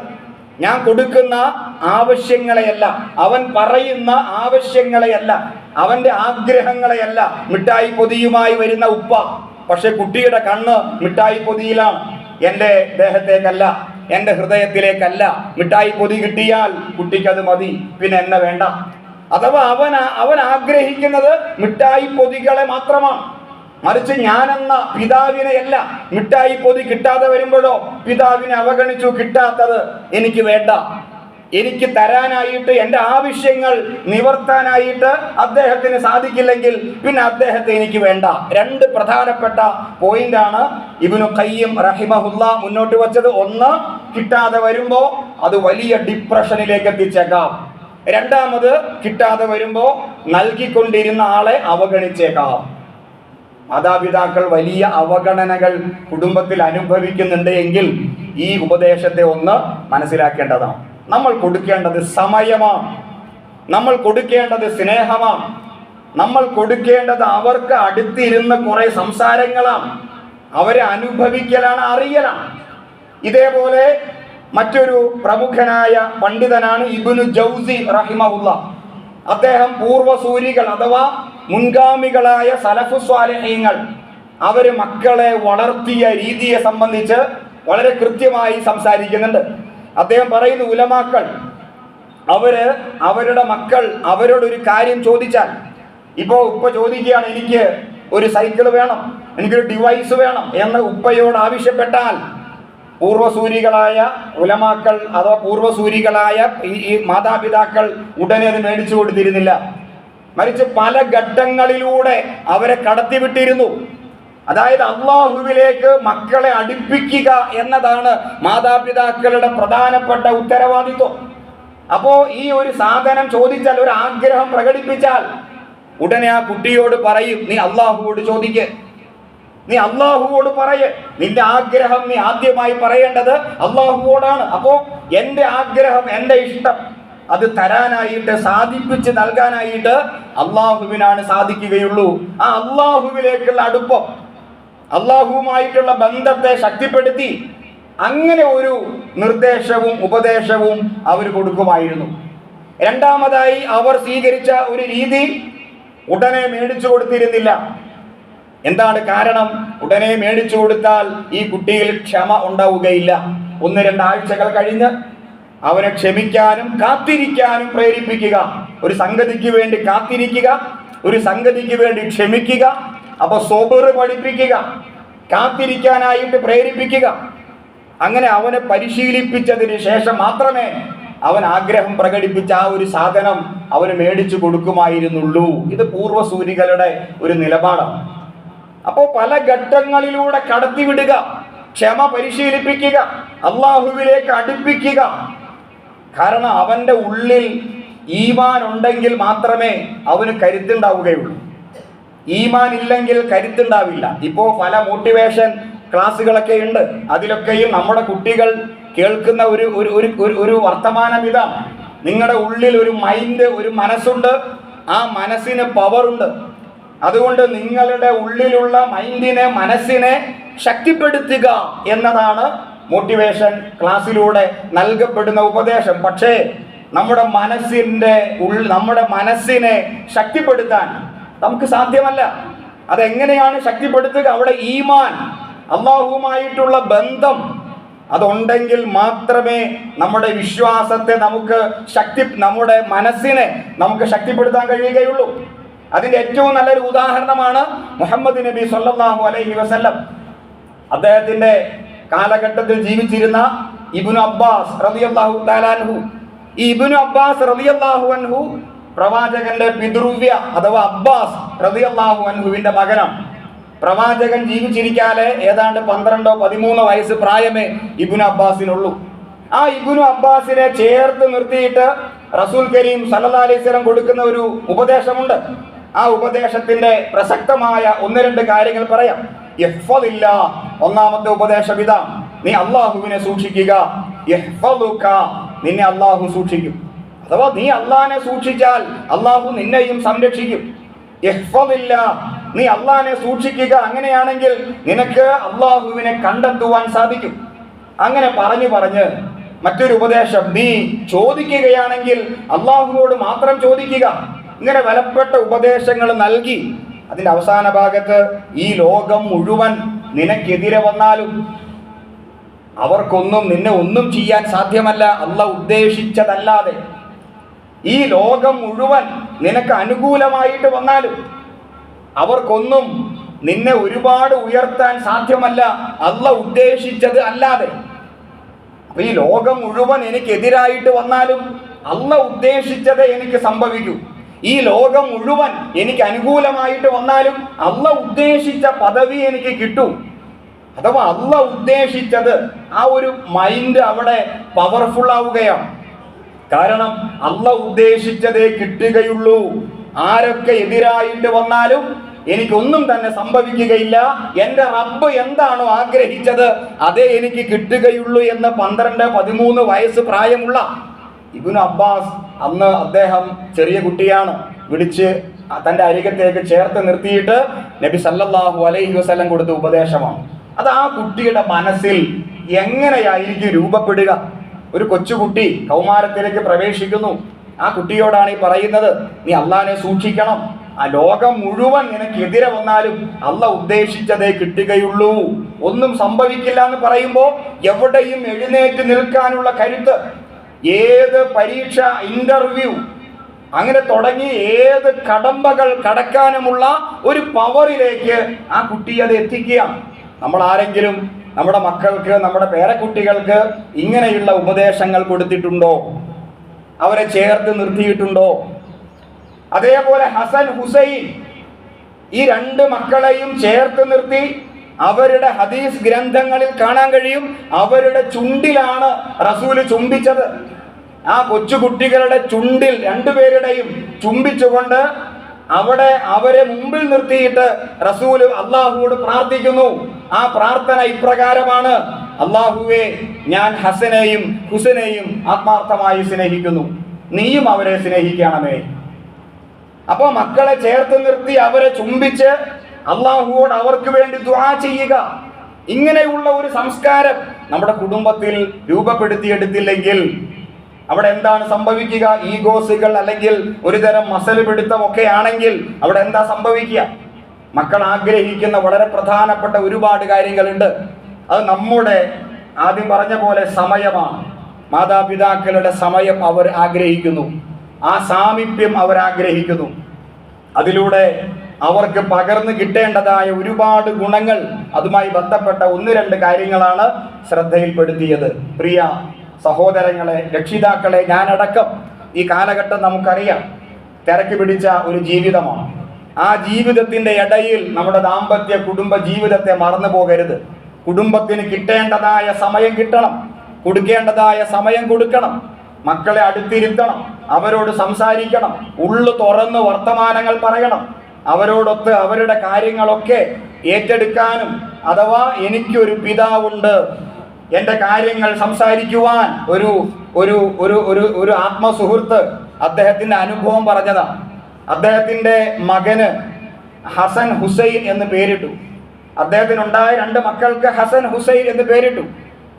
ഞാൻ കൊടുക്കുന്ന ആവശ്യങ്ങളെയല്ല, അവൻ പറയുന്ന ആവശ്യങ്ങളെയല്ല, അവൻ്റെ ആഗ്രഹങ്ങളെയല്ല. മിഠായി പൊതിയുമായി വരുന്ന ഉപ്പ, പക്ഷെ കുട്ടിയുടെ കണ്ണ് മിഠായി പൊതിയിലാണ്, എൻ്റെ ദേഹത്തേക്കല്ല, എൻ്റെ ഹൃദയത്തിലേക്കല്ല. മിഠായി പൊതി കിട്ടിയാൽ കുട്ടിക്കത് മതി, പിന്നെ എന്നെ വേണ്ട. അഥവാ അവൻ ആഗ്രഹിക്കുന്നത് മിഠായി പൊതികളെ മാത്രമാണ്. മറിച്ച് ഞാനെന്ന പിതാവിനെയല്ല. മിഠായി പൊതി കിട്ടാതെ വരുമ്പോഴോ പിതാവിനെ അവഗണിച്ചു, കിട്ടാത്തത് എനിക്ക് വേണ്ട, എനിക്ക് തരാനായിട്ട്, എൻ്റെ ആവശ്യങ്ങൾ നിവർത്താനായിട്ട് അദ്ദേഹത്തിന് സാധിക്കില്ലെങ്കിൽ പിന്നെ അദ്ദേഹത്തെ എനിക്ക് വേണ്ട. രണ്ട് പ്രധാനപ്പെട്ട പോയിന്റാണ് ഇബ്നു ഖയ്യിം റഹിമഹുല്ലാ മുന്നോട്ട് വച്ചത്. ഒന്ന്, കിട്ടാതെ വരുമ്പോൾ അത് വലിയ ഡിപ്രഷനിലേക്ക് എത്തിച്ചേക്കാം. രണ്ടാമത്, കിട്ടാതെ വരുമ്പോൾ നൽകിക്കൊണ്ടിരുന്ന ആളെ അവഗണിച്ചേക്കാം. മാതാപിതാക്കൾ വലിയ അവഗണനകൾ കുടുംബത്തിൽ അനുഭവിക്കുന്നുണ്ട് എങ്കിൽ ഈ ഉപദേശത്തെ ഒന്ന് മനസ്സിലാക്കേണ്ടതാണ്. നമ്മൾ കൊടുക്കേണ്ടത് സമയമാണ്, നമ്മൾ കൊടുക്കേണ്ടത് സ്നേഹമാണ്, നമ്മൾ കൊടുക്കേണ്ടത് അവർക്ക് അടുത്തിരുന്ന് കുറെ സംസാരങ്ങളാണ്, അവരെ അനുഭവിക്കലാണ്, അറിയലാണ്. ഇതേപോലെ മറ്റൊരു പ്രമുഖനായ പണ്ഡിതനാണ് ഇബ്നു ജൗസി റഹിമഹുല്ലാ. അദ്ദേഹം പൂർവസൂരികൾ അഥവാ മുൻഗാമികളായ സലഫു സ്വാലിഹീങ്ങൾ അവര് മക്കളെ വളർത്തിയ രീതിയെ സംബന്ധിച്ച് വളരെ കൃത്യമായി സംസാരിക്കുന്നുണ്ട്. അദ്ദേഹം പറയുന്നു, ഉലമാക്കൾ അവരുടെ മക്കൾ അവരോടൊരു കാര്യം ചോദിച്ചാൽ, ഇപ്പോൾ ഉപ്പ ചോദിക്കുകയാണ്, എനിക്ക് ഒരു സൈക്കിൾ വേണം, എനിക്കൊരു ഡിവൈസ് വേണം എന്ന് ഉപ്പയോട് ആവശ്യപ്പെട്ടാൽ പൂർവസൂരികളായ ഉലമാക്കൾ അഥവാ പൂർവസൂരികളായ ഈ മാതാപിതാക്കൾ ഉടനെ അത് മേടിച്ചു കൊടുത്തിരുന്നില്ല. മറിച്ച് പല ഘട്ടങ്ങളിലൂടെ അവരെ കടത്തിവിട്ടിരുന്നു. അതായത് അള്ളാഹുവിലേക്ക് മക്കളെ അടുപ്പിക്കുക എന്നതാണ് മാതാപിതാക്കളുടെ പ്രധാനപ്പെട്ട ഉത്തരവാദിത്വം. അപ്പോ ഈ ഒരു സാധനം ചോദിച്ചാൽ, ഒരു ആഗ്രഹം പ്രകടിപ്പിച്ചാൽ ഉടനെ ആ കുട്ടിയോട് പറയും, നീ അള്ളാഹുവോട് ചോദിക്ക്, നീ അള്ളാഹുവോട് പറയ്. നിന്റെ ആഗ്രഹം നീ ആദ്യമായി പറയേണ്ടത് അള്ളാഹുവോടാണ്. അപ്പോ എൻ്റെ ആഗ്രഹം, എൻ്റെ ഇഷ്ടം അത് തരാനായിട്ട്, സാധിപ്പിച്ച് നൽകാനായിട്ട് അള്ളാഹുവിനാണ് സാധിക്കുകയുള്ളൂ. ആ അള്ളാഹുവിലേക്കുള്ള അടുപ്പം, അള്ളാഹുവുമായിട്ടുള്ള ബന്ധത്തെ ശക്തിപ്പെടുത്തി അങ്ങനെ ഒരു നിർദ്ദേശവും ഉപദേശവും അവർ കൊടുക്കുമായിരുന്നു. രണ്ടാമതായി അവർ സ്വീകരിച്ച ഒരു രീതി ഉടനെ മേടിച്ചു കൊടുത്തിരുന്നില്ല. എന്താണ് കാരണം? ഉടനെ മേടിച്ചു കൊടുത്താൽ ഈ കുട്ടിയിൽ ക്ഷമ ഉണ്ടാവുകയില്ല. 1-2 ആഴ്ചകൾ കഴിഞ്ഞ് അവനെ ക്ഷമിക്കാനും കാത്തിരിക്കാനും പ്രേരിപ്പിക്കുക. ഒരു സംഗതിക്ക് വേണ്ടി കാത്തിരിക്കുക, ഒരു സംഗതിക്ക് വേണ്ടി ക്ഷമിക്കുക. അപ്പൊ സബർ പഠിപ്പിക്കുക, കാത്തിരിക്കാനായിട്ട് പ്രേരിപ്പിക്കുക. അങ്ങനെ അവനെ പരിശീലിപ്പിച്ചതിന് ശേഷം മാത്രമേ അവൻ ആഗ്രഹം പ്രകടിപ്പിച്ച ആ ഒരു സാധനം അവന് മേടിച്ചു കൊടുക്കുമായിരുന്നുള്ളൂ. ഇത് പൂർവസൂരികളുടെ ഒരു നിലപാടാണ്. അപ്പോൾ പല ഘട്ടങ്ങളിലൂടെ കടത്തിവിടുക, ക്ഷമ പരിശീലിപ്പിക്കുക, അള്ളാഹുവിലേക്ക് അടുപ്പിക്കുക. കാരണം അവന്റെ ഉള്ളിൽ ഈമാൻ ഉണ്ടെങ്കിൽ മാത്രമേ അവന് കരുത്തുണ്ടാവുകയുള്ളൂ. ഈമാൻ ഇല്ലെങ്കിൽ കരുത്തുണ്ടാവില്ല. ഇപ്പോൾ പല മോട്ടിവേഷൻ ക്ലാസ്സുകളൊക്കെ ഉണ്ട്. അതിലൊക്കെയും നമ്മുടെ കുട്ടികൾ കേൾക്കുന്ന ഒരു വർത്തമാനം ഇതാണ്: നിങ്ങളുടെ ഉള്ളിൽ ഒരു മൈൻഡ്, ഒരു മനസ്സുണ്ട്, ആ മനസ്സിന് പവറുണ്ട്. അതുകൊണ്ട് നിങ്ങളുടെ ഉള്ളിലുള്ള മൈൻഡിനെ, മനസ്സിനെ ശക്തിപ്പെടുത്തുക എന്നതാണ് മോട്ടിവേഷൻ ക്ലാസ്സിലൂടെ നൽകപ്പെടുന്ന ഉപദേശം. പക്ഷേ നമ്മുടെ മനസ്സിനെ ശക്തിപ്പെടുത്താൻ നമുക്ക് സാധ്യമല്ല. അതെങ്ങനെയാണ് ശക്തിപ്പെടുത്തുക? അവിടെ ഈമാൻ, അള്ളാഹുവുമായിട്ടുള്ള ബന്ധം അതുണ്ടെങ്കിൽ മാത്രമേ നമ്മുടെ വിശ്വാസത്തെ നമ്മുടെ മനസ്സിനെ നമുക്ക് ശക്തിപ്പെടുത്താൻ കഴിയുകയുള്ളൂ. അതിന്റെ ഏറ്റവും നല്ലൊരു ഉദാഹരണമാണ് മുഹമ്മദ് നബി സല്ലല്ലാഹു അലൈഹി വസല്ലം. അദ്ദേഹത്തിന്റെ കാലഘട്ടത്തിൽ ജീവിച്ചിരുന്ന ഇബ്നു അബ്ബാസ് റളിയല്ലാഹു തആല അൻഹു. ഈ ഇബ്നു അബ്ബാസ് റളിയല്ലാഹു അൻഹു പ്രവാചകന്റെ പിതൃവ്യ അഥവാ അബ്ബാസ് റളിയല്ലാഹു അൻഹുവിന്റെ മകനാണ്. പ്രവാചകൻ ജീവിച്ചിരിക്കാതെ ഏതാണ്ട് 12-13 വയസ്സ് പ്രായമേ ഇബ്നു അബ്ബാസിനുള്ളൂ. ആ ഇബ്നു അബ്ബാസിനെ ചേർത്ത് നിർത്തിയിട്ട് റസൂൽ കരീം സല്ലല്ലാഹു അലൈഹി വസല്ലം കൊടുക്കുന്ന ഒരു ഉപദേശമുണ്ട്. ആ ഉപദേശത്തിന്റെ പ്രസക്തമായ 1-2 കാര്യങ്ങൾ പറയാം. യഹ്ഫദില്ല, ഒന്നാമത്തെ ഉപദേശം ഇതാ: നീ അള്ളാഹുവിനെ സൂക്ഷിക്കുക. യഹ്ഫദുക, നിന്നെ അള്ളാഹു സൂക്ഷിക്കും. അഥവാ നീ അള്ളാഹിനെ സൂക്ഷിച്ചാൽ അള്ളാഹു നിന്നെയും സംരക്ഷിക്കും. യഹ്ഫദില്ല, നീ അള്ളാഹിനെ സൂക്ഷിക്കുക, അങ്ങനെയാണെങ്കിൽ നിനക്ക് അള്ളാഹുവിനെ കണ്ടെത്തുവാൻ സാധിക്കും. അങ്ങനെ പറഞ്ഞ് മറ്റൊരു ഉപദേശം, നീ ചോദിക്കുകയാണെങ്കിൽ അള്ളാഹുവിനോട് മാത്രം ചോദിക്കുക. ഇങ്ങനെ വിലപ്പെട്ട ഉപദേശങ്ങൾ നൽകി അതിന്റെ അവസാന ഭാഗത്ത്, ഈ ലോകം മുഴുവൻ നിനക്കെതിരെ വന്നാലും അവർക്കൊന്നും നിന്നെ ഒന്നും ചെയ്യാൻ സാധ്യമല്ല അള്ളാഹ് ഉദ്ദേശിച്ചതല്ലാതെ. ഈ ലോകം മുഴുവൻ നിനക്ക് അനുകൂലമായിട്ട് വന്നാലും അവർക്കൊന്നും നിന്നെ ഒരുപാട് ഉയർത്താൻ സാധ്യമല്ല അള്ളാഹ് ഉദ്ദേശിച്ചത് അല്ലാതെ. അപ്പൊ ഈ ലോകം മുഴുവൻ എനിക്കെതിരായിട്ട് വന്നാലും അള്ളാഹ് ഉദ്ദേശിച്ചതേ എനിക്ക് സംഭവിക്കൂ. ഈ ലോകം മുഴുവൻ എനിക്ക് അനുകൂലമായിട്ട് വന്നാലും അള്ളാഹ് ഉദ്ദേശിച്ച പദവി എനിക്ക് കിട്ടൂ. അഥവാ അള്ളാഹ് ഉദ്ദേശിച്ചത്, ആ ഒരു മൈൻഡ് അവിടെ പവർഫുൾ ആവുകയാണ്. കാരണം അള്ളാഹ് ഉദ്ദേശിച്ചതേ കിട്ടുകയുള്ളൂ. ആരൊക്കെ എതിരായിട്ട് വന്നാലും എനിക്കൊന്നും തന്നെ സംഭവിക്കുകയില്ല. എൻ്റെ റബ്ബ് എന്താണോ ആഗ്രഹിച്ചത് അതേ എനിക്ക് കിട്ടുകയുള്ളൂ എന്ന് 12-13 വയസ്സ് പ്രായമുള്ള ഇബ്നു അബ്ബാസ്, അന്ന് അദ്ദേഹം ചെറിയ കുട്ടിയാണ്, വിളിച്ച് തൻ്റെ അരികത്തേക്ക് ചേർത്ത് നിർത്തിയിട്ട് നബി സല്ലല്ലാഹു അലൈഹി വസല്ലം കൊടുത്ത ഉപദേശമാണ്. അത് ആ കുട്ടിയുടെ മനസ്സിൽ എങ്ങനെയായിരിക്കും രൂപപ്പെടുക? ഒരു കൊച്ചുകുട്ടി കൗമാരത്തിലേക്ക് പ്രവേശിക്കുന്നു. ആ കുട്ടിയോടാണ് ഈ പറയുന്നത്, നീ അള്ളാഹിനെ സൂക്ഷിക്കണം. ആ ലോകം മുഴുവൻ നിനക്കെതിരെ വന്നാലും അള്ളാഹ് ഉദ്ദേശിച്ചതേ കിട്ടുകയുള്ളൂ, ഒന്നും സംഭവിക്കില്ല എന്ന് പറയുമ്പോൾ എവിടെയും എഴുന്നേറ്റ് നിൽക്കാനുള്ള കരുത്ത്, ഏത് പരീക്ഷ, ഇന്റർവ്യൂ, അങ്ങനെ തുടങ്ങി ഏത് കടമ്പകൾ കടക്കാനുമുള്ള ഒരു പവറിലേക്ക് ആ കുട്ടി അത് എത്തിക്കുക. നമ്മൾ ആരെങ്കിലും നമ്മുടെ മക്കൾക്ക്, നമ്മുടെ പേരക്കുട്ടികൾക്ക് ഇങ്ങനെയുള്ള ഉപദേശങ്ങൾ കൊടുത്തിട്ടുണ്ടോ? അവരെ ചേർത്ത് നിർത്തിയിട്ടുണ്ടോ? അതേപോലെ ഹസൻ, ഹുസൈൻ, ഈ 2 മക്കളെയും ചേർത്ത് നിർത്തി അവരുടെ ഹദീസ് ഗ്രന്ഥങ്ങളിൽ കാണാൻ കഴിയും, അവരുടെ ചുണ്ടിലാണ് റസൂല് ചുംബിച്ചത്. ആ കൊച്ചുകുട്ടികളുടെ ചുണ്ടിൽ 2 പേരുടെയും ചുംബിച്ചുകൊണ്ട് അവിടെ അവരെ മുമ്പിൽ നിർത്തിയിട്ട് റസൂല് അള്ളാഹുവോട് പ്രാർത്ഥിക്കുന്നു. ആ പ്രാർത്ഥന ഇപ്രകാരമാണ്: അള്ളാഹുവേ, ഞാൻ ഹസനെയും ഹുസൈനെയും ആത്മാർത്ഥമായി സ്നേഹിക്കുന്നു, നീയും അവരെ സ്നേഹിക്കണമേ. അപ്പൊ മക്കളെ ചേർത്ത് നിർത്തി അവരെ ചുംബിച്ച് അള്ളാഹുവോട് അവർക്ക് വേണ്ടി ദുആ ചെയ്യുക. ഇങ്ങനെയുള്ള ഒരു സംസ്കാരം നമ്മുടെ കുടുംബത്തിൽ രൂപപ്പെടുത്തിയെടുത്തില്ലെങ്കിൽ അവിടെ എന്താണ് സംഭവിക്കുക? ഈഗോസുകൾ അല്ലെങ്കിൽ ഒരുതരം മസൽ പിടുത്തമൊക്കെ ആണെങ്കിൽ അവിടെ എന്താ സംഭവിക്കുക? മക്കൾ ആഗ്രഹിക്കുന്ന വളരെ പ്രധാനപ്പെട്ട ഒരുപാട് കാര്യങ്ങളുണ്ട്. അത് നമ്മുടെ ആദ്യം പറഞ്ഞ പോലെ സമയമാണ്. മാതാപിതാക്കളുടെ സമയം അവർ ആഗ്രഹിക്കുന്നു, ആ സാമീപ്യം അവർ ആഗ്രഹിക്കുന്നു. അതിലൂടെ അവർക്ക് പകർന്നു കിട്ടേണ്ടതായ ഒരുപാട് ഗുണങ്ങൾ, അതുമായി ബന്ധപ്പെട്ട 1-2 കാര്യങ്ങളാണ് ശ്രദ്ധയിൽപ്പെടുത്തിയത്. പ്രിയ സഹോദരങ്ങളെ, രക്ഷിതാക്കളെ, ഞാനടക്കം ഈ കാലഘട്ടം നമുക്കറിയാം, തിരക്ക് പിടിച്ച ഒരു ജീവിതമാണ്. ആ ജീവിതത്തിന്റെ ഇടയിൽ നമ്മുടെ ദാമ്പത്യ കുടുംബ ജീവിതത്തെ മറന്നു പോകരുത്. കുടുംബത്തിന് കിട്ടേണ്ടതായ സമയം കിട്ടണം, കൊടുക്കേണ്ടതായ സമയം കൊടുക്കണം. മക്കളെ അടുത്തിരുത്തണം, അവരോട് സംസാരിക്കണം, ഉള്ളു തുറന്ന് വർത്തമാനങ്ങൾ പറയണം, അവരോടൊത്ത് അവരുടെ കാര്യങ്ങളൊക്കെ ഏറ്റെടുക്കാനും, അഥവാ എനിക്കൊരു പിതാവുണ്ട്, എൻ്റെ കാര്യങ്ങൾ സംസാരിക്കുവാൻ ഒരു ഒരു ഒരു ഒരു ഒരു ആത്മസുഹൃത്ത് അദ്ദേഹത്തിൻ്റെ അനുഭവം പറഞ്ഞതാണ്. അദ്ദേഹത്തിൻ്റെ മകന് ഹസൻ, ഹുസൈൻ എന്ന് പേരിട്ടു. അദ്ദേഹത്തിനുണ്ടായ 2 മക്കൾക്ക് ഹസൻ, ഹുസൈൻ എന്ന് പേരിട്ടു.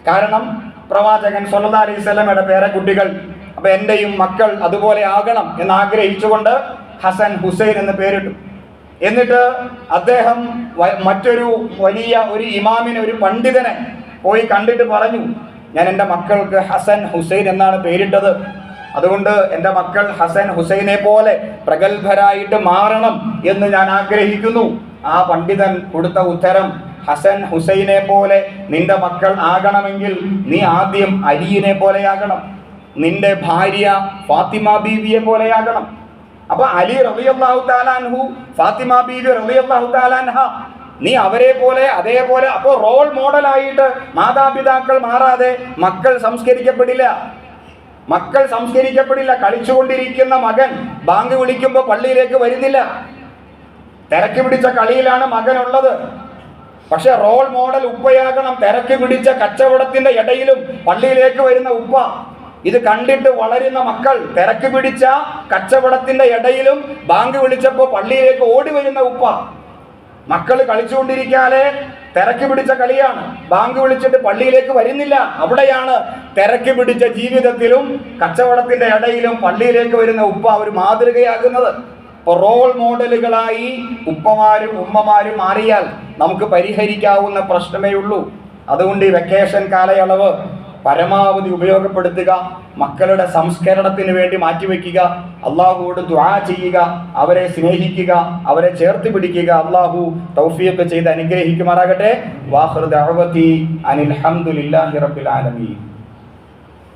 കാരണം പ്രവാചകൻ സല്ലല്ലാഹു അലൈഹി വസല്ലമയുടെ പേരക്കുട്ടികൾ, അപ്പൊ എൻ്റെയും മക്കൾ അതുപോലെ ആകണം എന്ന് ആഗ്രഹിച്ചുകൊണ്ട് ഹസൻ, ഹുസൈൻ എന്ന് പേരിട്ടു. എന്നിട്ട് അദ്ദേഹം മറ്റൊരു വലിയ ഒരു ഇമാമിനെ, ഒരു പണ്ഡിതനെ പോയി കണ്ടിട്ട് പറഞ്ഞു, ഞാൻ എൻ്റെ മക്കൾക്ക് ഹസൻ, ഹുസൈൻ എന്നാണ് പേരിട്ടത്, അതുകൊണ്ട് എൻ്റെ മക്കൾ ഹസൻ, ഹുസൈനെ പോലെ പ്രഗത്ഭരായിട്ട് മാറണം എന്ന് ഞാൻ ആഗ്രഹിക്കുന്നു. ആ പണ്ഡിതൻ കൊടുത്ത ഉത്തരം, ഹസൻ, ഹുസൈനെ പോലെ നിന്റെ മക്കൾ ആകണമെങ്കിൽ നീ ആദ്യം അലിയിനെ പോലെയാകണം, നിന്റെ ഭാര്യ ഫാത്തിമ ബീവിയെ പോലെയാകണം. അപ്പൊ അലി റളിയല്ലാഹു തആല അൻഹു, ഫാത്തിമ ബീവി റളിയല്ലാഹു തആല അൻഹ, നീ അവരെ പോലെ അതേപോലെ. അപ്പോൾ റോൾ മോഡലായിട്ട് മാതാപിതാക്കൾ മാറാതെ മക്കൾ സംസ്കരിക്കപ്പെടില്ല. മക്കൾ സംസ്കരിക്കപ്പെടില്ല. കളിച്ചുകൊണ്ടിരിക്കുന്ന മകൻ ബാങ്ക് വിളിക്കുമ്പോൾ പള്ളിയിലേക്ക് വരുന്നില്ല, തിരക്ക് പിടിച്ച കളിയിലാണ് മകനുള്ളത്. പക്ഷെ റോൾ മോഡൽ ഉപ്പയാകണം. തിരക്ക് പിടിച്ച കച്ചവടത്തിന്റെ ഇടയിലും പള്ളിയിലേക്ക് വരുന്ന ഉപ്പ. ഇത് കണ്ടിട്ട് വളരുന്ന മക്കൾ, തിരക്ക് പിടിച്ച കച്ചവടത്തിന്റെ ഇടയിലും ബാങ്ക് വിളിച്ചപ്പോൾ പള്ളിയിലേക്ക് ഓടി വരുന്ന ഉപ്പ. മക്കൾ കളിച്ചുകൊണ്ടിരിക്കാതെ തിരക്ക് പിടിച്ച കളിയാണ്, ബാങ്ക് വിളിച്ചിട്ട് പള്ളിയിലേക്ക് വരുന്നില്ല. അവിടെയാണ് തിരക്ക് പിടിച്ച ജീവിതത്തിലും കച്ചവടത്തിന്റെ ഇടയിലും പള്ളിയിലേക്ക് വരുന്ന ഉപ്പ ഒരു മാതൃകയാകുന്നത്. റോൾ മോഡലുകളായി ഉപ്പമാരും ഉമ്മമാരും മാറിയാൽ നമുക്ക് പരിഹരിക്കാവുന്ന പ്രശ്നമേ ഉള്ളൂ. അതുകൊണ്ട് ഈ വെക്കേഷൻ കാലയളവ് പരമാവധി ഉപയോഗപ്പെടുത്തുക, മക്കളുടെ സംസ്കരണത്തിന് വേണ്ടി മാറ്റിവെക്കുക, അള്ളാഹുവോട് ദുആ ചെയ്യുക, അവരെ സ്നേഹിക്കുക, അവരെ ചേർത്ത് പിടിക്കുക. അള്ളാഹു തൗഫീഖ് ചെയ്ത് അനുഗ്രഹിക്കുമാറാകട്ടെ. വാഖിറു ദഅവതി അനിൽ ഹംദുലില്ലാഹി റബ്ബിൽ ആലമീൻ.